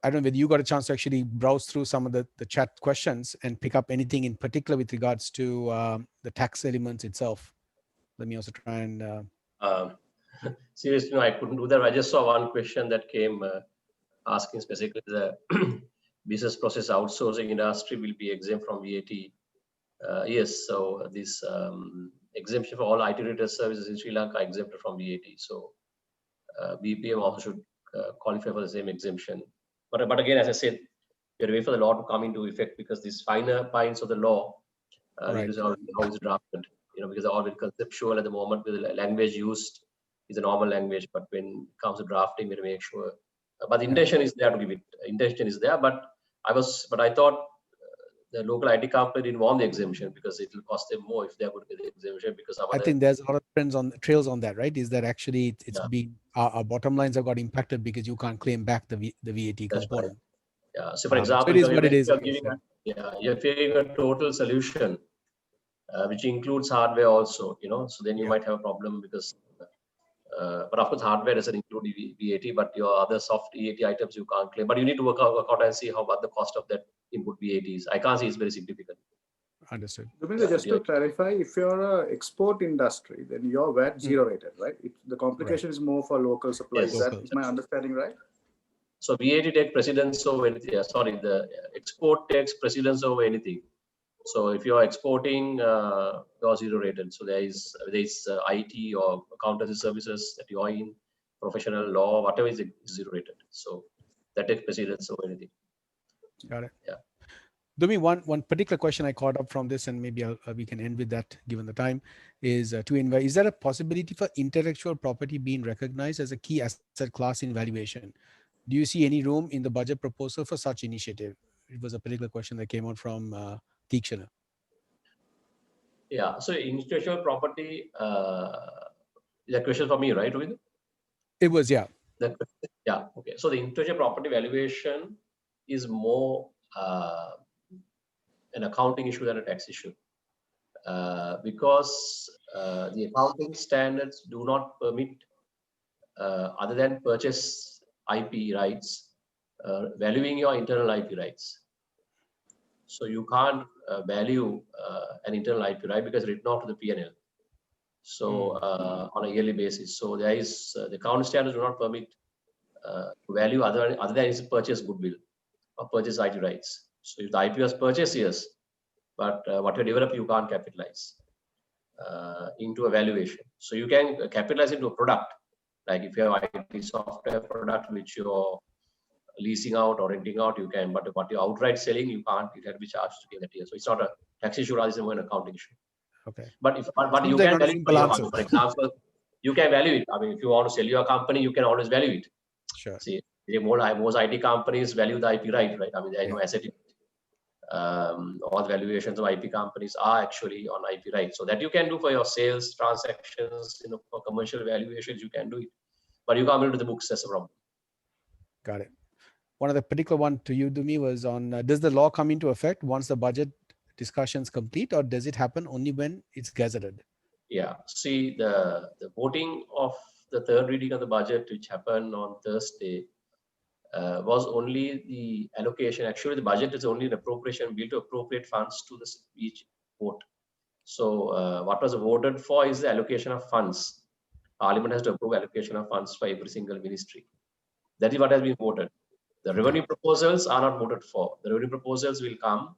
[SPEAKER 3] don't know whether you got a chance to actually browse through some of the chat questions and pick up anything in particular with regards to the tax elements itself. Let me also try and...
[SPEAKER 1] Seriously, no, I couldn't do that. I just saw one question that came asking specifically the business process outsourcing industry will be exempt from VAT. Yes, so this exemption for all IT-related services in Sri Lanka are exempted from VAT. So BPM also should qualify for the same exemption. But again, as I said, we are waiting for the law to come into effect, because these finer points of the law, because how it's drafted, you know, because they're all very conceptual at the moment, with the language used is a normal language, but when it comes to drafting, we have to make sure But the intention is there to give it. Intention is there, but I thought the local IT company didn't want the exemption because it will cost them more if they are going to get the exemption because
[SPEAKER 3] I think there's a lot of trails on that, right? Is that actually it's been our bottom lines have got impacted because you can't claim back the VAT component.
[SPEAKER 1] Right. Yeah. So for example,
[SPEAKER 3] so it is what it is.
[SPEAKER 1] You're giving a total solution, which includes hardware also, so then you might have a problem because, but of course, hardware doesn't include VAT, but your other soft VAT items you can't claim. But you need to work out and see what the cost of that input VAT is. I can't see it's very significant.
[SPEAKER 3] Understood.
[SPEAKER 5] Just to clarify, if you're an export industry, then you're VAT zero rated, right? The complication is more for local suppliers.
[SPEAKER 1] Yes.
[SPEAKER 5] That is my understanding, right?
[SPEAKER 1] So VAT takes precedence over anything. The export takes precedence over anything. So if you are exporting, you're zero rated. So there is IT or accountancy services that you are in, professional law, whatever is zero rated. So that takes precedence over anything.
[SPEAKER 3] Got it.
[SPEAKER 1] Yeah.
[SPEAKER 3] Dumi, one particular question I caught up from this, and maybe we can end with that given the time, is to invite. Is there a possibility for intellectual property being recognized as a key asset class in valuation? Do you see any room in the budget proposal for such initiative? It was a particular question that came out from Tikshana.
[SPEAKER 1] Yeah. So intellectual property, is a question for me, right, Rohit?
[SPEAKER 3] It was, yeah.
[SPEAKER 1] Yeah. Okay. So the intellectual property valuation is more an accounting issue than a tax issue, because the accounting standards do not permit, other than purchase IP rights, valuing your internal IP rights. So you can't value an internal IP right because it's written off to the P&L. So on a yearly basis. So there is the accounting standards do not permit value other than its purchase goodwill or purchase IP rights. So if the IP was purchased, yes, but what you develop you can't capitalize into a valuation. So you can capitalize into a product, like if you have IT software product which you're leasing out or renting out, you can, but what you're outright selling, you can't. It has to be charged to that year. So it's not a tax issue, rather than an accounting issue.
[SPEAKER 3] Okay.
[SPEAKER 1] But you can value it. For example, you can value it. I mean, if you want to sell your company, you can always value it.
[SPEAKER 3] Sure.
[SPEAKER 1] See, most IT companies value the IP right? I mean, there is no asset. All the valuations of IP companies are actually on IP rights. So that you can do for your sales transactions, for commercial valuations, you can do it. But you can't build the books, as a problem.
[SPEAKER 3] Got it. One of the particular one to you, Dumi, was on, does the law come into effect once the budget discussions complete, or does it happen only when it's gazetted?
[SPEAKER 1] Yeah, see, the voting of the third reading of the budget, which happened on Thursday, was only the allocation. Actually, the budget is only an appropriation bill to appropriate funds to the each vote. So what was voted for is the allocation of funds. Parliament has to approve allocation of funds for every single ministry. That is what has been voted. The revenue proposals are not voted for. The revenue proposals will come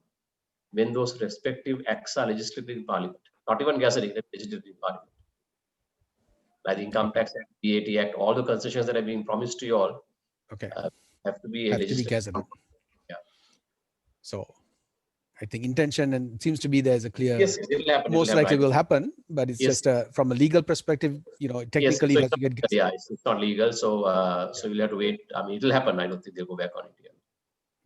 [SPEAKER 1] when those respective acts are legislated in Parliament. Not even gazetting, they're legislated in Parliament. Like the Income Tax Act, VAT Act, all the concessions that have been promised to you all have to be
[SPEAKER 3] gazetted.
[SPEAKER 1] Yeah.
[SPEAKER 3] So I think intention, and it seems to be there's a clear,
[SPEAKER 1] yes, it will happen.
[SPEAKER 3] Most likely will happen, but it's just from a legal perspective, technically
[SPEAKER 1] so
[SPEAKER 3] it has to get gazetted.
[SPEAKER 1] Yeah, it's not legal, so so you'll have to wait. I mean, it will happen. I don't think they'll go back on it yet.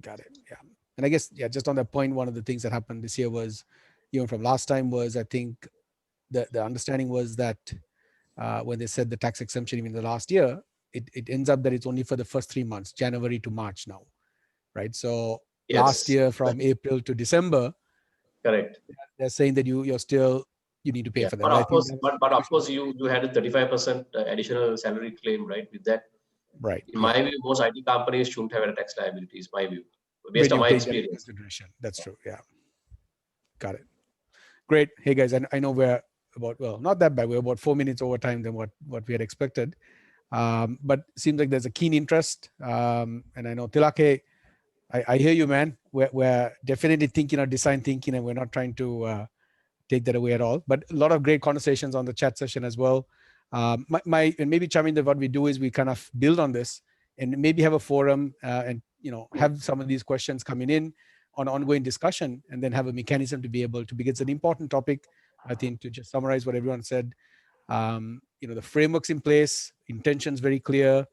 [SPEAKER 3] Got it. Yeah. And I guess, just on that point, one of the things that happened this year was, even from last time, was I think the understanding was that when they said the tax exemption even the last year, it ends up that it's only for the first 3 months, January to March now, right? So last year from April to December,
[SPEAKER 1] correct.
[SPEAKER 3] They're saying that you need to pay for that.
[SPEAKER 1] But of course, you had a 35% additional salary claim, right? With that,
[SPEAKER 3] right?
[SPEAKER 1] In my view, most IT companies shouldn't have a tax liability. Is my view, based on my experience.
[SPEAKER 3] That's true. Yeah, got it. Great. Hey guys, I know we're about, well, not that bad. We're about 4 minutes over time than what we had expected. But seems like there's a keen interest. And I know Tilake, I hear you, man. We're definitely thinking of design thinking, and we're not trying to take that away at all. But a lot of great conversations on the chat session as well. And maybe, Chaminda, what we do is we kind of build on this and maybe have a forum and have some of these questions coming in on ongoing discussion, and then have a mechanism to be able to, because it's an important topic. I think, to just summarize what everyone said, the framework's in place, intention's very clear.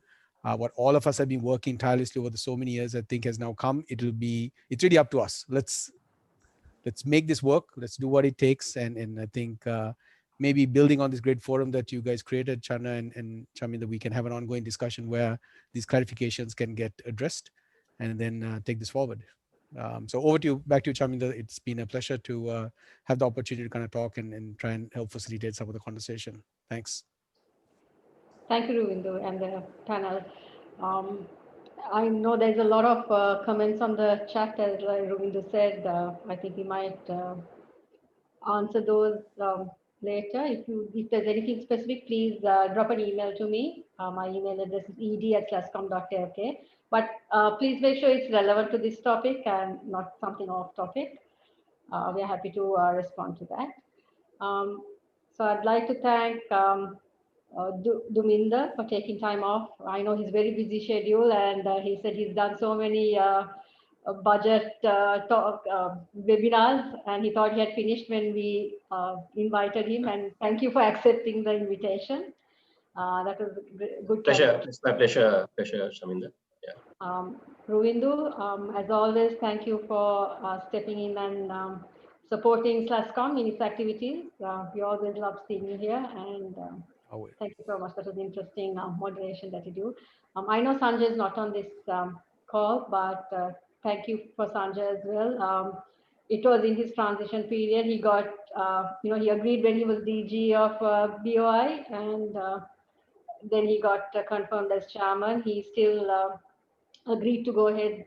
[SPEAKER 3] what all of us have been working tirelessly over so many years, I think has now come. It's really up to us. Let's make this work. Let's do what it takes. And I think maybe building on this great forum that you guys created, Channa and Chaminda, we can have an ongoing discussion where these clarifications can get addressed and then take this forward. So over to you, back to you, Chaminda. It's been a pleasure to have the opportunity to kind of talk and try and help facilitate some of the conversation. Thanks.
[SPEAKER 2] Thank you, Ruvindu, and the panel. I know there's a lot of comments on the chat, as Ruvindu said. I think we might answer those later. If there's anything specific, please drop an email to me. My email address is ed@slasscom.lk. But please make sure it's relevant to this topic and not something off topic. We're happy to respond to that. So I'd like to thank Duminder for taking time off. I know he's very busy schedule, and he said he's done so many budget talk webinars, and he thought he had finished when we invited him. And thank you for accepting the invitation. That was a good
[SPEAKER 1] pleasure. It's my pleasure, Chaminda. Yeah.
[SPEAKER 2] Ruvindu, as always, thank you for stepping in and supporting SLASSCOM in its activities. We always love seeing you here, and thank you so much. That was interesting moderation that you do. I know Sanjay is not on this call, but thank you for Sanjay as well. It was in his transition period. He got, he agreed when he was DG of BOI, and then he got confirmed as chairman. He still agreed to go ahead,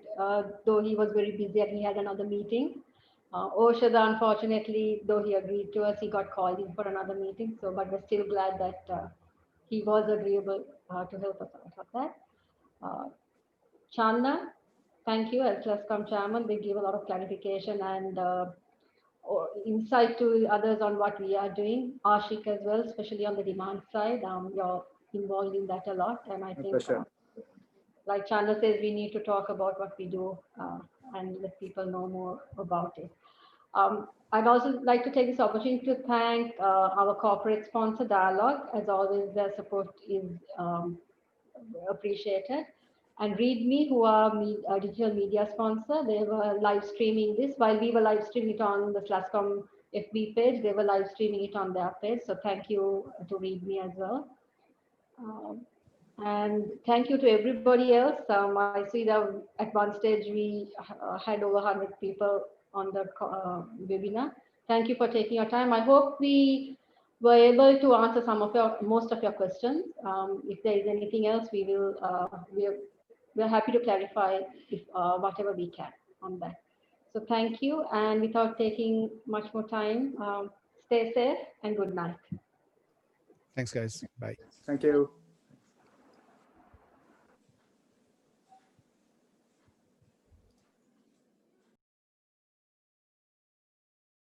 [SPEAKER 2] though he was very busy and he had another meeting. Oshada, unfortunately, though he agreed to us, he got called in for another meeting. So, but we're still glad that he was agreeable to help us out of that. Channa, thank you as SLASSCOM chairman. They gave a lot of clarification and insight to others on what we are doing. Ashik as well, especially on the demand side. You're involved in that a lot, and I think, like Channa says, we need to talk about what we do and let people know more about it. I'd also like to take this opportunity to thank our corporate sponsor, Dialogue. As always, their support is appreciated. And ReadMe, who are a digital media sponsor, they were live streaming this. While we were live streaming it on the SLASSCOM FB page, they were live streaming it on their page. So thank you to ReadMe as well. And thank you to everybody else. I see that at one stage we had over 100 people on the webinar. Thank you for taking your time. I hope we were able to answer most of your questions. If there is anything else, we will we're happy to clarify if whatever we can on that. So thank you, and without taking much more time, stay safe and good night.
[SPEAKER 3] Thanks, guys. Bye.
[SPEAKER 5] Thank you.